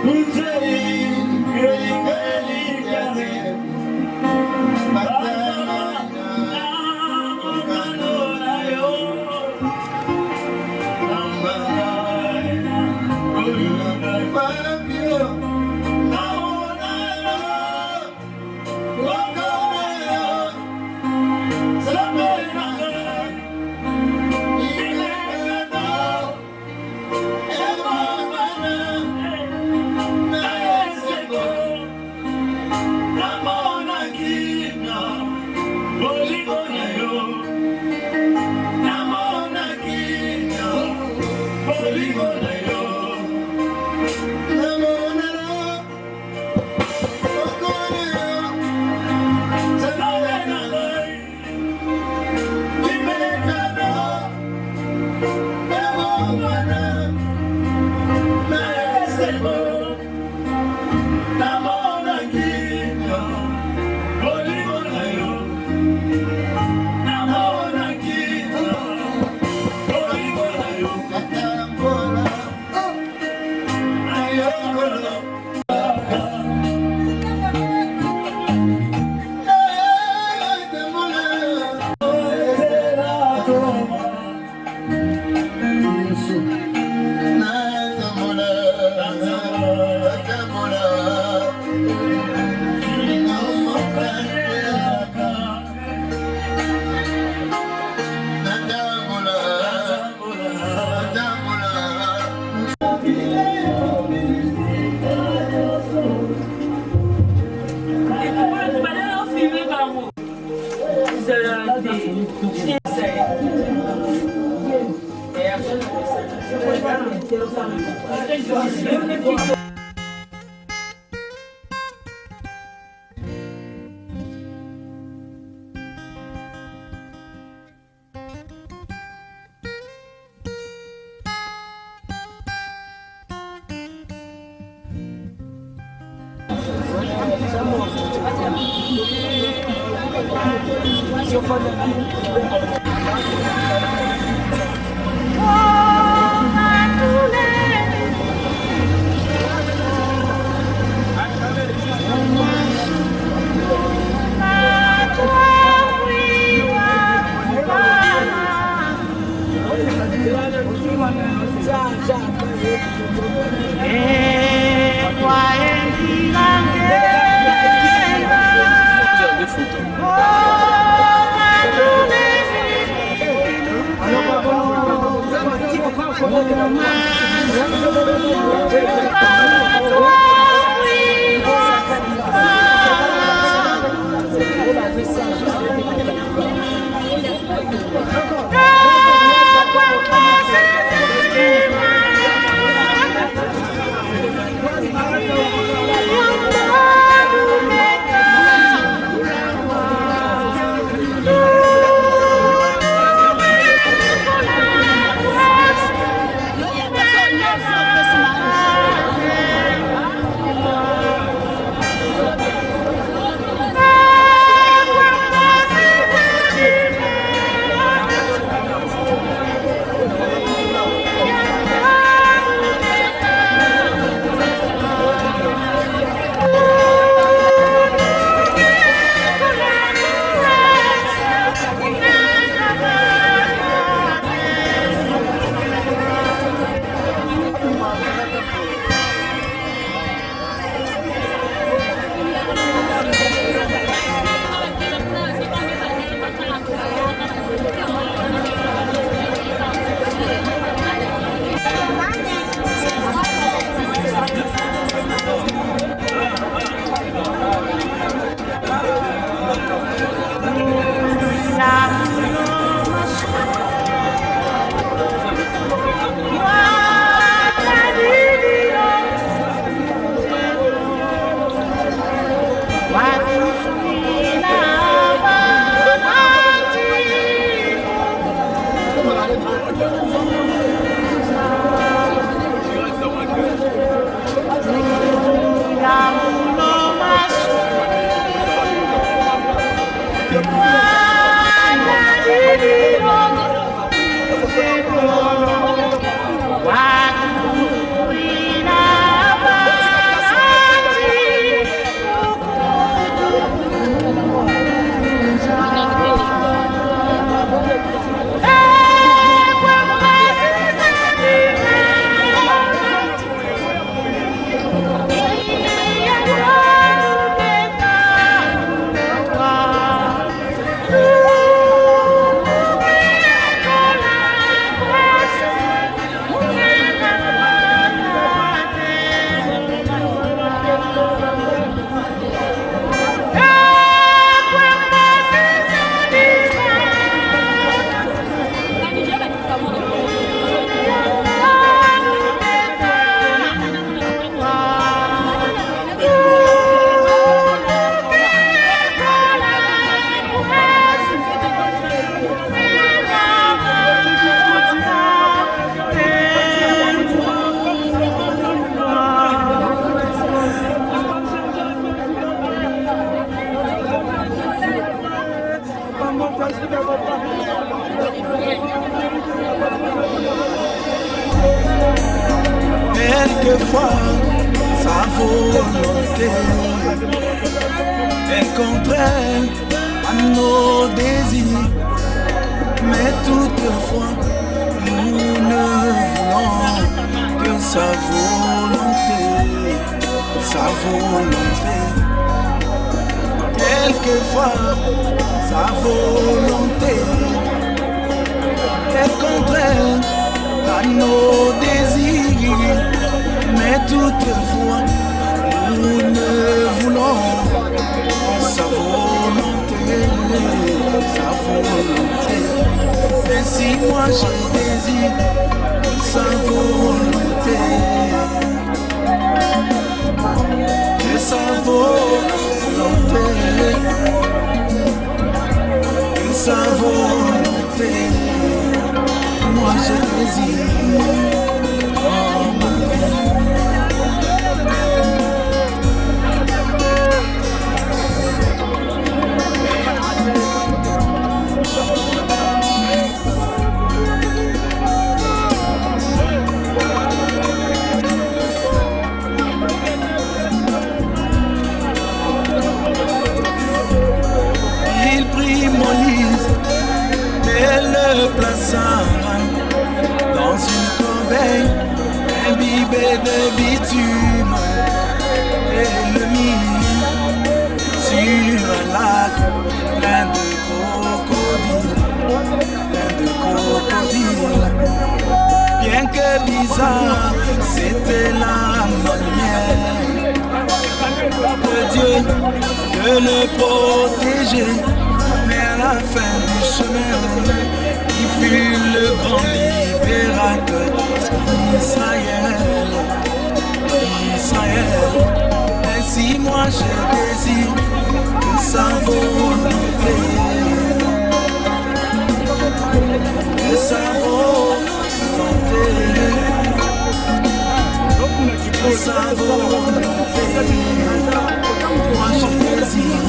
Really, really, really. Quelquefois, sa volonté est contraire à nos désirs, mais toutefois, nous ne voulons que sa volonté. Quelquefois, sa volonté est contraire à nos désirs, mais toutefois, nous ne voulons sa volonté. Et si moi je désire sa volonté, que sa volonté, que sa volonté, moi je désire en ma vie. Moïse et le plaça dans une corbeille imbibée de bitume et le mit sur un lac plein de crocodiles, bien que bizarre, c'était la manière de Dieu de le protéger. Mais à la fin du chemin, il fut le grand libérateur d'Israël. Ainsi moi je désire que sa volonté, que sa volonté, que sa volonté, moi je désire.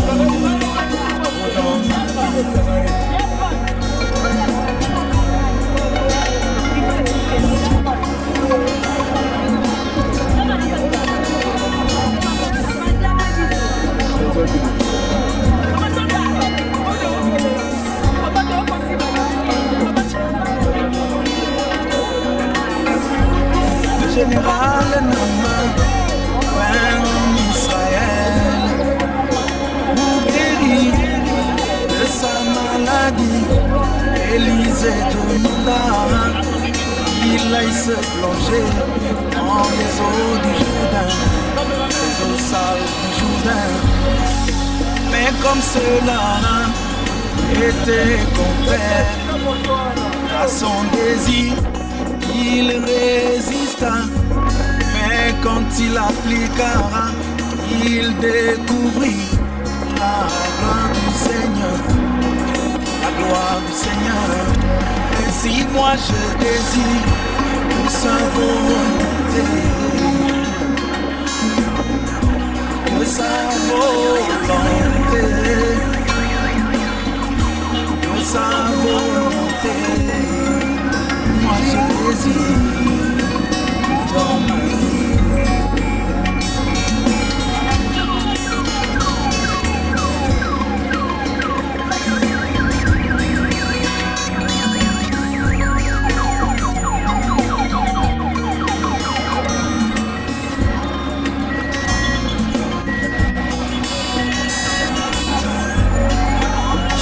Le général Naaman vint en Israël pour guérir de sa maladie. Élisée demanda qu'il aille se plonger dans les eaux du Jourdain, les eaux sales du Jourdain. Mais comme cela était contraire à son désir, il résista. Mais quand il appliqua, il découvrit la gloire du Seigneur. La gloire du Seigneur. Ainsi moi je désire que sa volonté, que sa volonté, que sa volonté, moi je désire dans ma vie.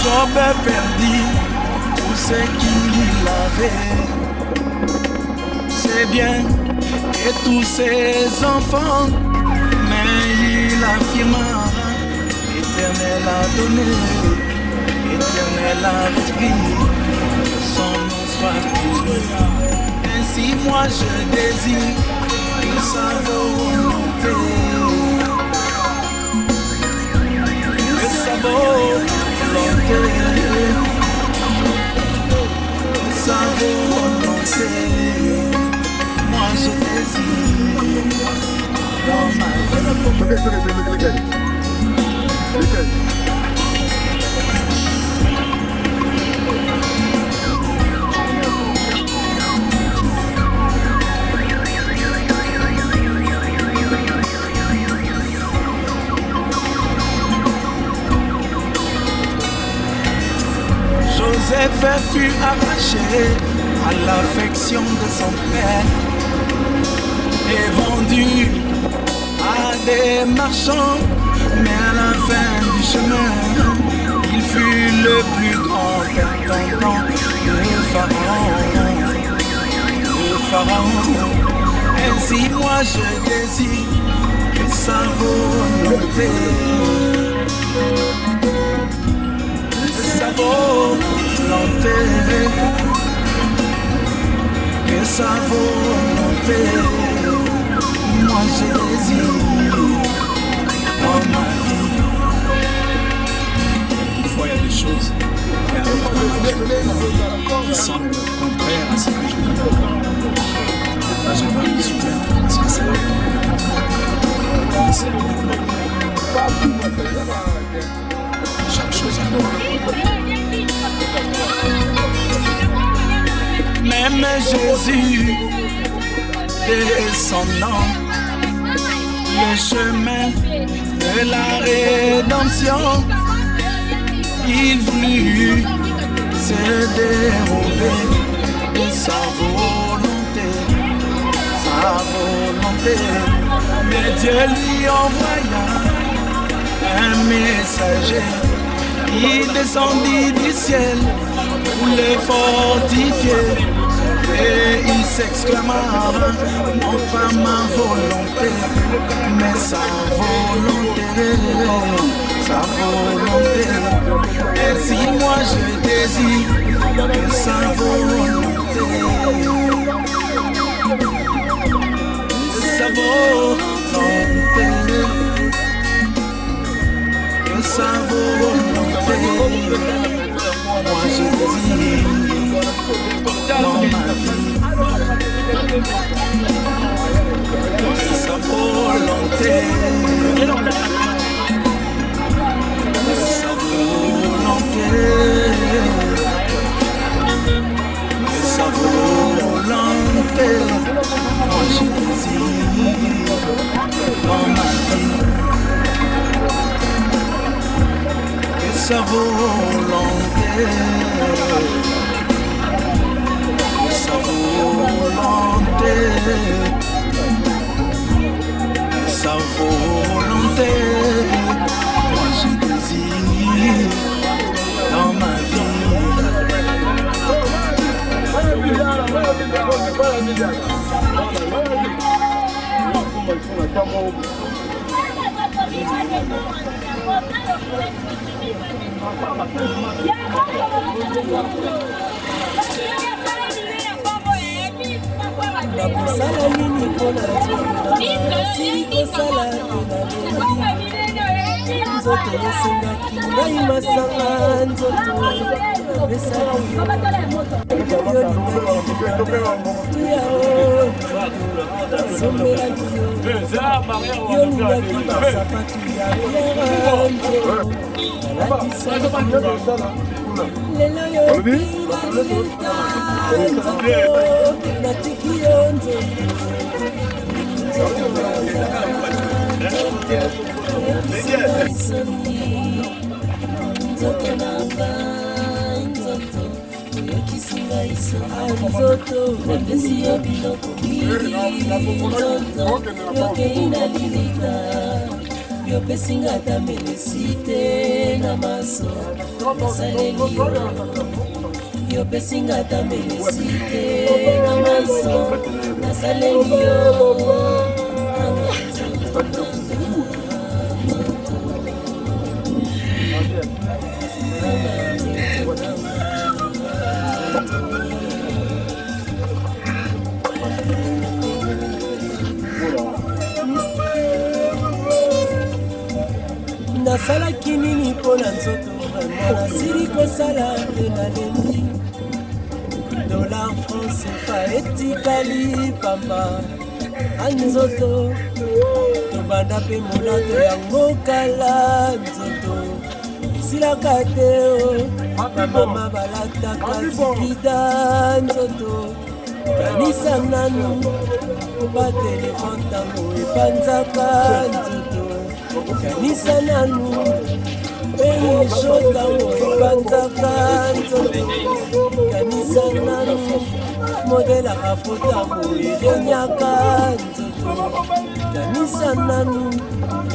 Job perdit tout ce qu'il avait, ses biens et tous ses enfants, mais il affirma: l'Éternel a donné, l'Éternel a repris, que son nom soit béni. Ainsi moi je désire que sa volonté, que sa volonté, sa volonté, moi je désire dans ma vie. Joseph fut arraché à l'affection de son père et vendu à des marchands, mais à la fin du chemin, il fut le plus grand perdant de Pharaon. Ainsi moi je désire que sa volonté, que sa volonté, que sa volonté, moi je désire dans ma vie. Parfois il y a des choses qui arrivent dans ma vie qui semblent contraires à ce que je veux. Je dois me soumettre parce que c'est la chaque chose à moi. Même Jésus descendant le chemin de la rédemption, il voulut se dérober de sa volonté, mais Dieu lui envoya un messager. Il descendit du ciel pour le fortifier et il s'exclama, non pas ma volonté, mais sa volonté, sa volonté. Et si moi je désire que sa volonté, sa volonté, que sa volonté, moi je désire dans ma vie, sa volonté, sa volonté, sa volonté, moi je désire dans ma vie, sa volonté, sa volonté, sa volonté, moi je désire dans ma vie. nakosala nini mpona nasili kosala nzoto esengaki ngai masanga nzoto esali asomelaki yo lingaki basapatu ya veranjo lelo yo natiki yo nzoto nanga nzoto oyokisinga iso nzoto napesi yo biloko mingi nzoto yokei na lilika yopesinga ata melesi te na maso nasaleli yo yopesinga ata melesi te na maso nasaleli yo nasalaki nini mpona nzoto nasili kosala mpe nalembi dolar france efa etikali pamba anzoto tobanda mpe molato yango kala nzoto esilaka te bamama balataka zikida nzoto kanisa nanu batelefone ntango epanzaka nzoto kanisa nanu peisho ntango epanzaka nzoto kanisa nanu modelaka fotango elenyaka nzoto kanisa nanu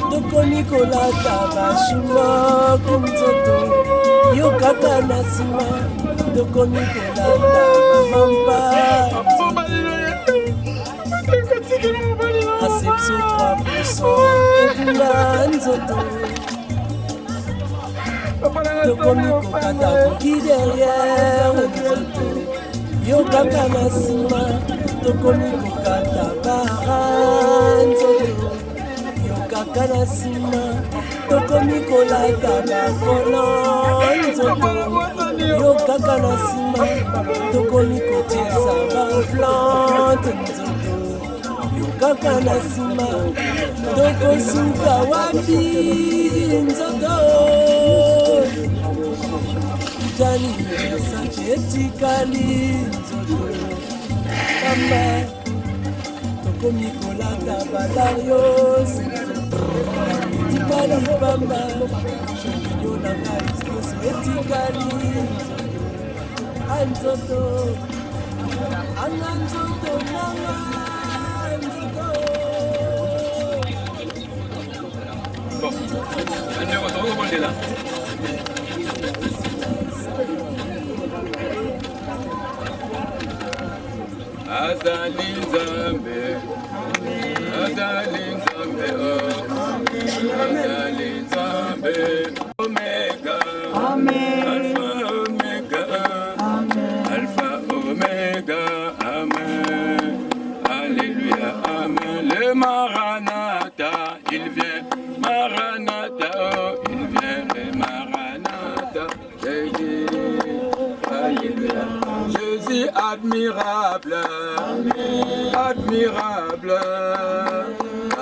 tokomi kolata bashumaku nzoto yo kaka na nsima tokomi kolata bamampa asepso 3% ebunga nzoto tokomi kokata koki derrière nzoto yo kaka na nsima tokomi kokata bara nzoto yokaka na nsima tokomi kolata bakolo nzoto yokaka na nsima tokomi kotiesa baplante nzoto yokaka na nsima tokosuka wapi nzoto jani yasache etikali nzoto pamba tokomi kolata balarios etikali pamba yo na ngai nyonso etikali anzoto anga nzoto nanga nzoto Azali Nzambe, Azali Nzambe, Azali Nzambe, Omega, Alpha Omega, Alpha Omega, Amen, Alléluia, Amen. Le Maranatha, il vient, Maranatha, oh, il vient, le Maranatha, Jésus, Alléluia. Jésus admirable, admirable,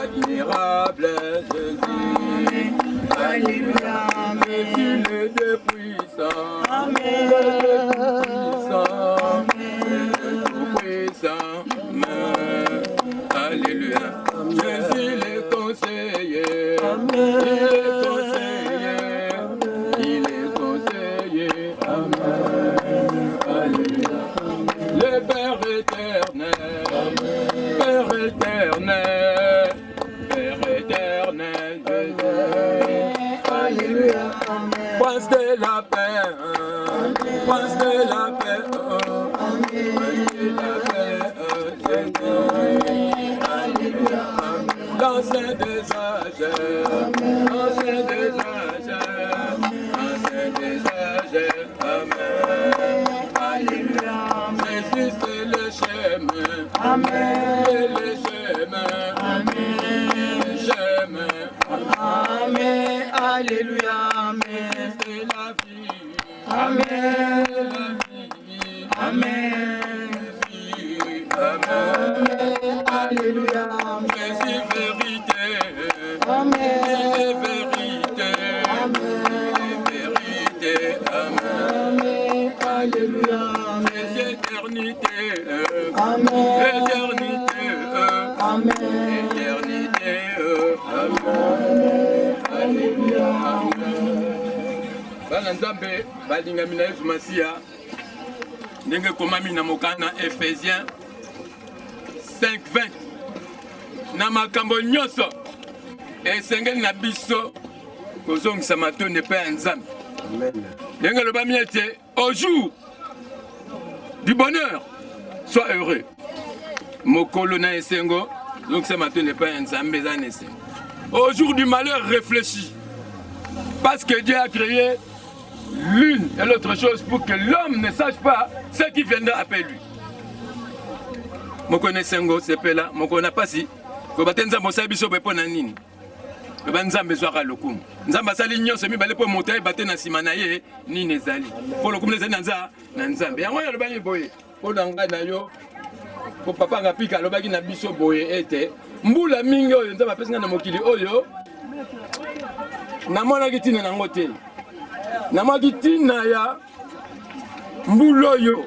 admirable, Jésus, Alléluia. Jésus le Dieu puissant, le Dieu puissant, Alléluia. Jésus le conseiller, il est conseiller, Amen, Alléluia. Le Père éternel, Père éternel, Père éternel, Jésus, Alléluia. Prince de la paix, Prince de la paix, Prince de la paix, Jésus, Alléluia. L'ancien des âges, l'ancien des âges, l'ancien des âges, Amen, Alléluia. Jésus c'est le chemin, Amen, c'est le chemin, Amen, le chemin, Amen, Alléluia, Amen, c'est la vie, Amen, la vie, Amen, Amen, Alléluia, Jésus vérité, Amen, vérité, Amen, vérité, Amen, Alléluia. Éternité, Amen, éternité, Amen, éternité, Amen, Alléluia, Amen. Bana Nzambe balinga mina Yesu Masia ndenge komami na mokana Ephésiens 5:20 na makambo nyonso esengeli na biso kozongisa matondo epai ya Nzambe ndenge lobami ete au jour du bonheur, sois heureux. Mokolo na esengo, donc ce matin n'est pas un Nzambe zanese. Au jour du malheur, réfléchis. Parce que Dieu a créé l'une et l'autre chose pour que l'homme ne sache pas ce qui viendra après lui. Mokone sengo sepela, mokona pasi, ko batenza mosabiso bepo na nini. Ba Nzambe zwaka lokumu. Nzambe asali nyonso mibale po motaye bate na sima na ye ni nezali. Po lokumu ezali na Nzambe. Yango ya lobani boye. Po nanga na yo. Po papa ngapika lobaki na biso boye ete mbula mingi oyo Nzambe apesinga na mokili oyo. Namona kitina nango te. Namona kitina ya mbula oyo.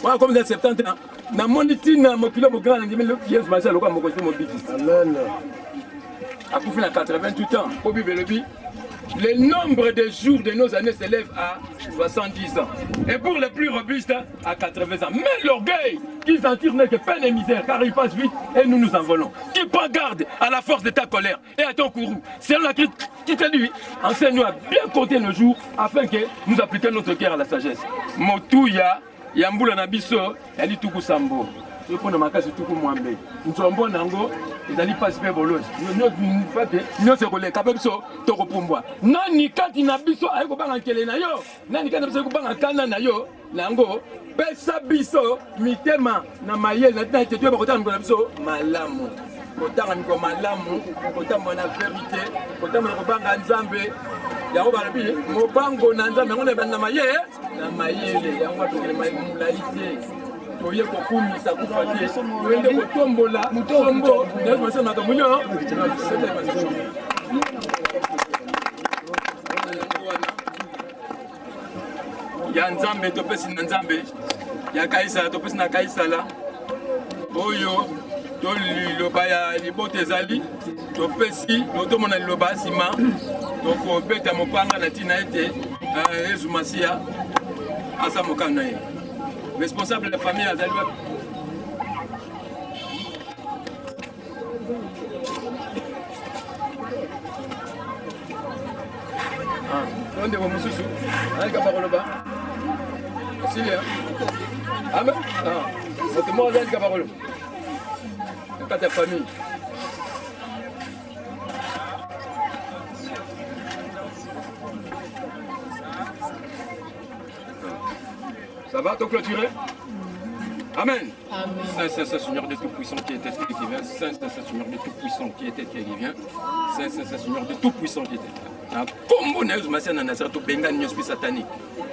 Wa comme dans 70 ans. Namona kitina mokili mokana na ndimelo Yesu masha lokwa mokosi mobiki. Amen. À 88 ans, au Bible, le nombre de jours de nos années s'élève à 70 ans. Et pour les plus robustes, à 80 ans. Mais l'orgueil qui s'en tire n'est que peine et misère, car il passe vite et nous nous envolons. Qui prend garde à la force de ta colère et à ton courroux. C'est la qui te dit, enseigne-nous à bien compter nos jours afin que nous appliquions notre cœur à la sagesse. Motouya, Yamboula Nabiso, elle dit tout sambo. epona makasi tuku mwambe nzombo nango ezali pasi mpe bolozi nyonso ekoleka mpe biso tokopumbwa nani kati na biso ayi kobanga nkele na yo nani kati na biso ayi kobanga kanda na yo nango pesa biso mitema na mayele na tina ete toyeba kotanga mikolo na biso malamu kotanga mikolo malamu kotambola na verité kotambola kobanga nzambe yango balobi mobango na nzambe yango na mayele yango atokele molai te toye kokumisa kufa te toyende kotombola tombo nayekomasa makambo nyo ya nzambe topesi na nzambe ya kaisala topesi na kaisala oyo toliloba ya libota ezali topesi totomona liloba nsima tokobeta mopanga na ntina ete Yesu Masiya aza mokano na ye responsable de la famille azali wapi ndeko mosusu ayika bakoloba silia amen moto moko azalika bakolo na kati ya famille ça va te clôturer? Amen. Saint, Saint, Saint, Seigneur de Tout-Puissant qui était et qui vient. Saint, Saint, Saint, Seigneur de Tout-Puissant qui était et qui vient. Saint, Saint, Saint, Seigneur de Tout-Puissant qui était. Un combo na Yesu Masiya na Nazareth benga ni esprit satanique.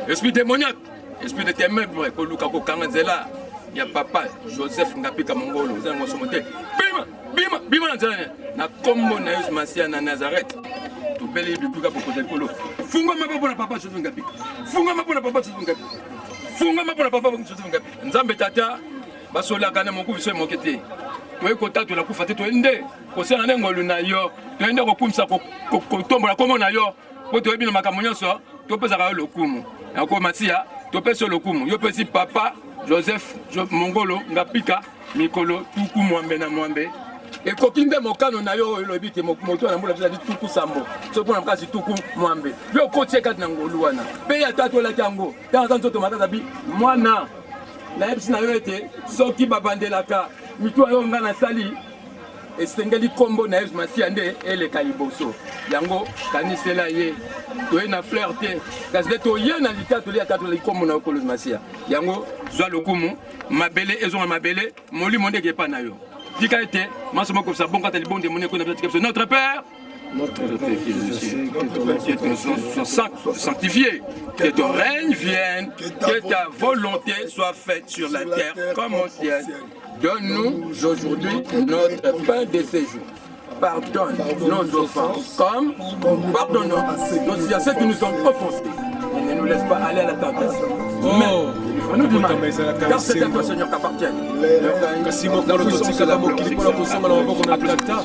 Esprit démoniaque. Esprit de ténèbres ko luka ko kanzela. Ya papa Joseph Ngapika Mongolo. Zango somote. Bima na Nazareth. Na combo na Yesu Masiya na Nazareth. To beli bibuka pour côté kolo. Funga mapo na papa Joseph Ngapika. Funga mapo na papa Joseph Ngapika. Funga mapo na papa Joseph Ngapika. Nzambe tata basola kana mongu biso mokete. Toye kotatu la kufa te toende. Kosana ngolu na yo. Toende kokumisa kotombola komo na yo. Po toyebi na makambo nyonso. Topesa ka lokumu. Yango Masiya, topesa lokumu. Yo pesi papa Joseph Mongolo Ngapika mikolo tuku mwambe na mwambe. Et kokinde mokano na yo lobi te moto na mbola bizali tuku sambo so pona mkasi tuku mwambe yo kotie kati na ngolu wana pe ya tato la tango dans nzoto matata bi mwana na yebisi na yo ete soki babandelaka mitu ayo nga na sali esengeli kombo na Yesu Masiya nde eleka liboso yango kanisela ye toye na fleur te kasi to ye na litato le tato le kombo na okolo Masiya yango zwa lokumu mabele ezonga mabele molimo ndeke pa na yo. Notre Père, que ton sang sanctifié, que ton règne vienne, que ta volonté soit faite sur la terre comme au ciel. Donne-nous aujourd'hui notre pain de ces jours. Pardonne nos offenses comme pardonnons à ceux qui nous ont offensés. Et ne nous laisse pas aller à la tentation. Nous disons, car c'est à toi, Seigneur, qu'appartient. Kasi mokolo totikala mokili mpona kozonga na maboko na tata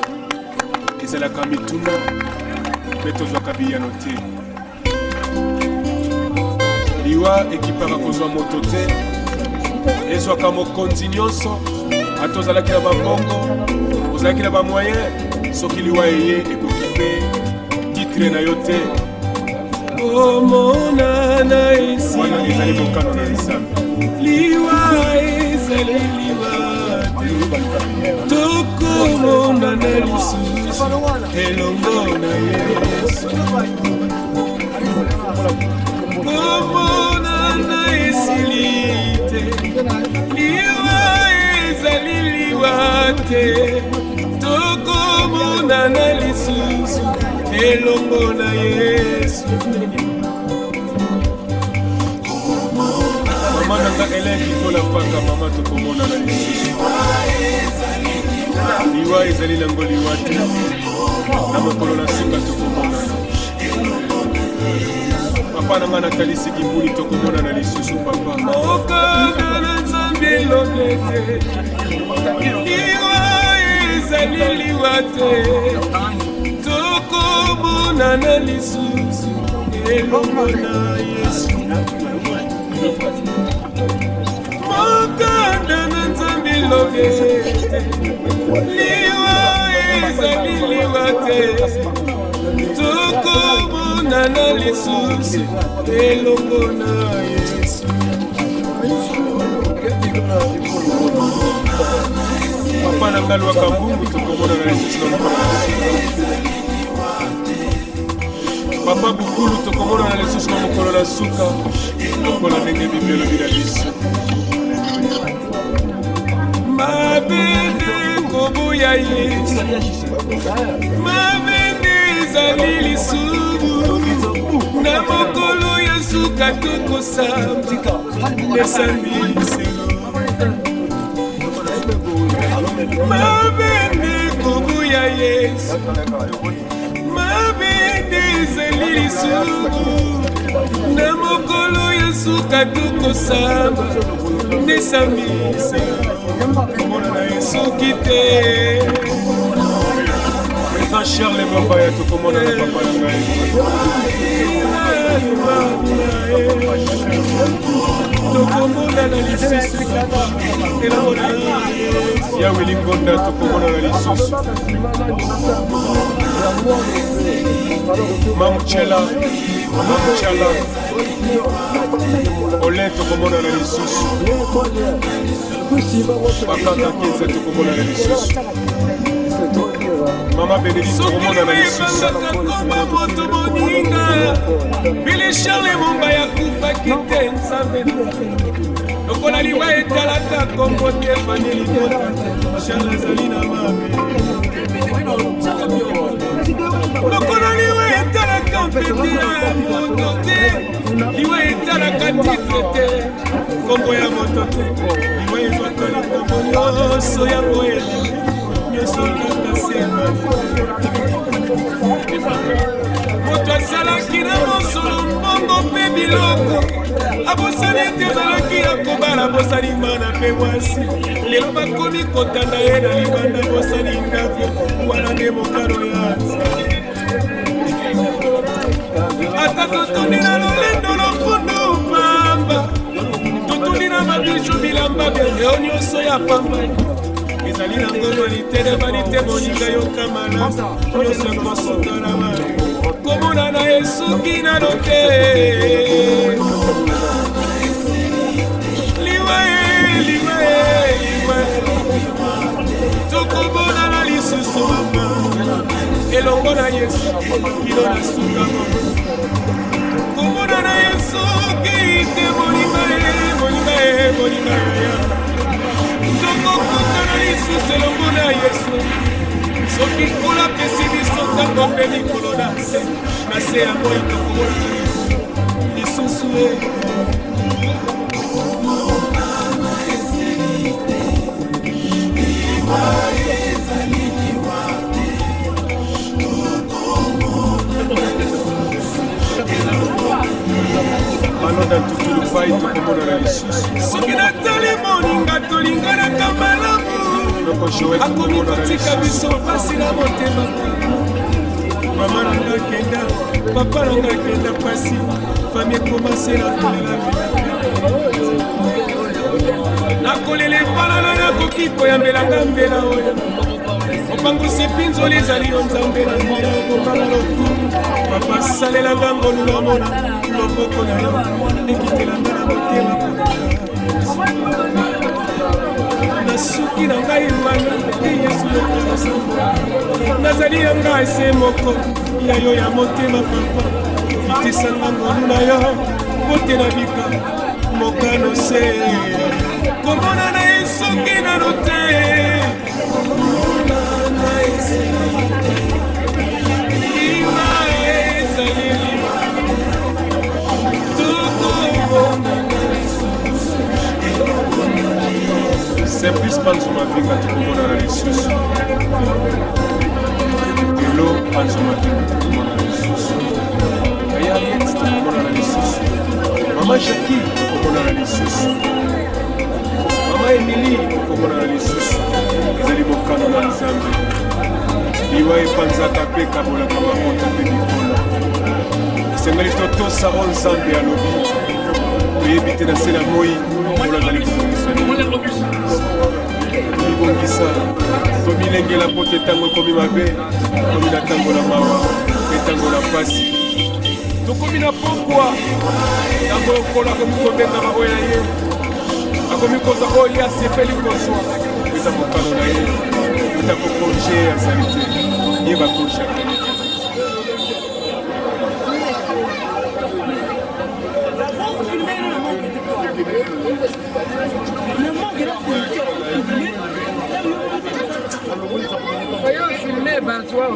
ezalaka mituna mpe tozwaka biyano te liwa ekipaka kozwa moto te ezwaka mokonzi nyonso ata ozalaki na bambongo ozalaki na bamoyen soki liwa eye ekoki mpe titre na yo te omonana esi wana ezali mokano na lisambe liwa ezali liwa tokomona na lisusu elongo na Yesu omonana esili te liwa ezali liwa te tokomona na lisusu elongo na Yesu mama nanga eleki tola panga mama tokomona na liwa ezali nango liwa te na mokolo na sika tokomona papa nanga natalisiki mbuli tokomona na lisusu papa mokanda na nzambe elonge te liwa ezali liwa te tokomona na lisusu elongo na Yesu mokanda na nzambe elonge te liwa ezali liwa te tokomona na lisusu elongo na Yesu papa na ngai lwaka mbungu tokomona na lisusu na mokolo papa bukulu tokomona na lisusu na mokolo na suka lokola ndenge bibelo bila biso mabende kobuya yesu mabende ezali lisubu na mokolo ya suka tokosamba esambiselo mabende kobuya yesu mabende ezali lisubu na mokolo ya suka tokosamba nesambiselo komona na esoki te Président Charles Mambaya tokomona na papa na ngai tokomona na lisusu elabona yawe lingonda tokomona na lisusu mamuchala ole tokomona na lisusu bakaka keza tokomona na lisusu mama Bénédicte tokomona na lisusu moto moninga bili Charles Mambaya akufaki te nzambe lokola liwa etalaka kombo te fani libota Charles azali na mabe lokola liwa etalaka mpete ya moto te liwa etalaka titre te kombo ya moto te liwa ezwakali kombo nyonso ya moela nyonso kaka sema moto asalaki na mosolo mbongo mpe biloko abosani ete ezalaki ya kobala bosanimana mpe mwasi lelo bakomi kotanda ye na libanda bosani ndako wana nde mokano ya ata totondi na lolendo lofundu pamba totondi na mabijo bilamba byeo nyonso ya pamba ezali na ngoma litene balite moninga yokamala nyonso ekosukana male komona na esuki nano te liwa tokomona na lisusu mama elongo na yesu kilo na suka komona na esuki te moninga tokokuta na lisusu elongo na yesu soki nkula pesi biso ntango mpe likolo na se ya moi tokomona lisusu manoda tutulupai tokomona na lisusu soki natali moninga tolinganaka malamu akomi kotika biso pasi na motema mama nanga kenda papa nanga kenda pasi fami ekomase na kolela nakolela epalana nakoki koyambelanga mbela oyo opangusi mpinzoli ezali yo nzambe na mbila okokala lokumu papa salelanga ngolula mona loboko na yo ekitelanga na motema nasuki na ngai wana yesu yokalasamba nazali ya ngai se moko ya yo ya motema papa itisanga ngolu na yo bote na bika mokano se komona na esoki nano te ima ezali Simplice Panzuma Vinga tokomona na lisusu Elo Panzuma Vinga tokomona na lisusu Ayariet tokomona na lisusu Mama Jackie tokomona na lisusu Mama Emily tokomona na lisusu ezali mokano na nzambe liwa epanzaka mpe kabolaka mabota mpe bikola esengeli totosa o nzambe alobi toyebi te na se na moi ola azali kobongisa tolibongisa tomilengela mpo te ntango ekomi mabe tokomi na ntango na mawa mpe ntango na pasi tokomi na pokwa ntango okola akomi kobenga baoyo na ye akomi koza oyo asepeli kozwa eza mokano na ye otako proje azali te ye baproje akani te. Voyons filmer, ben toi.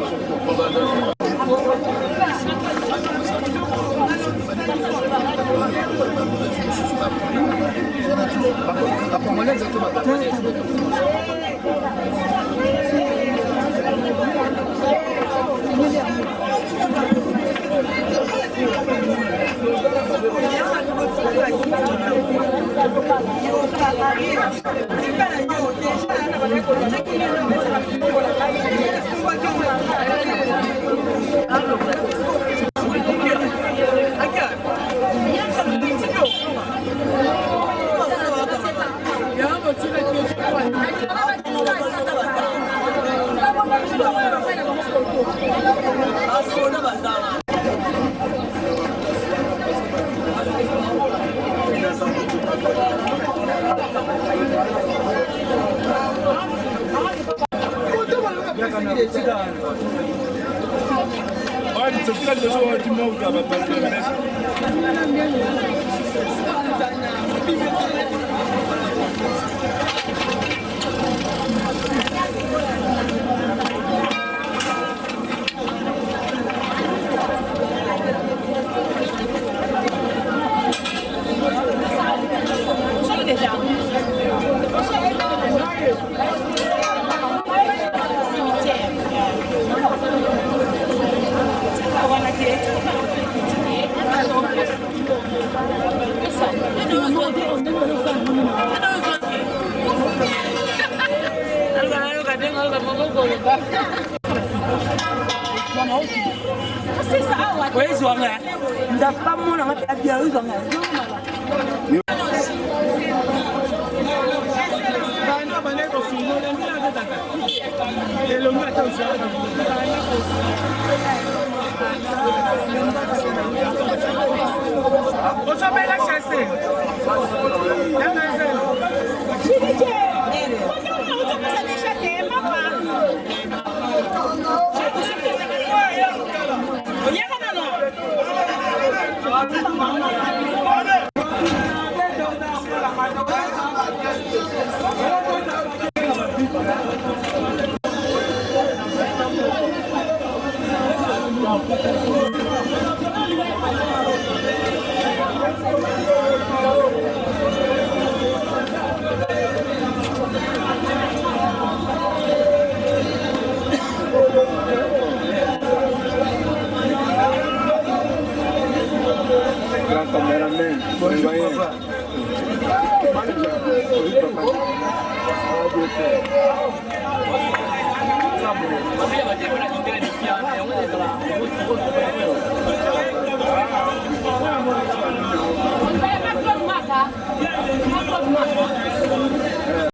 Não,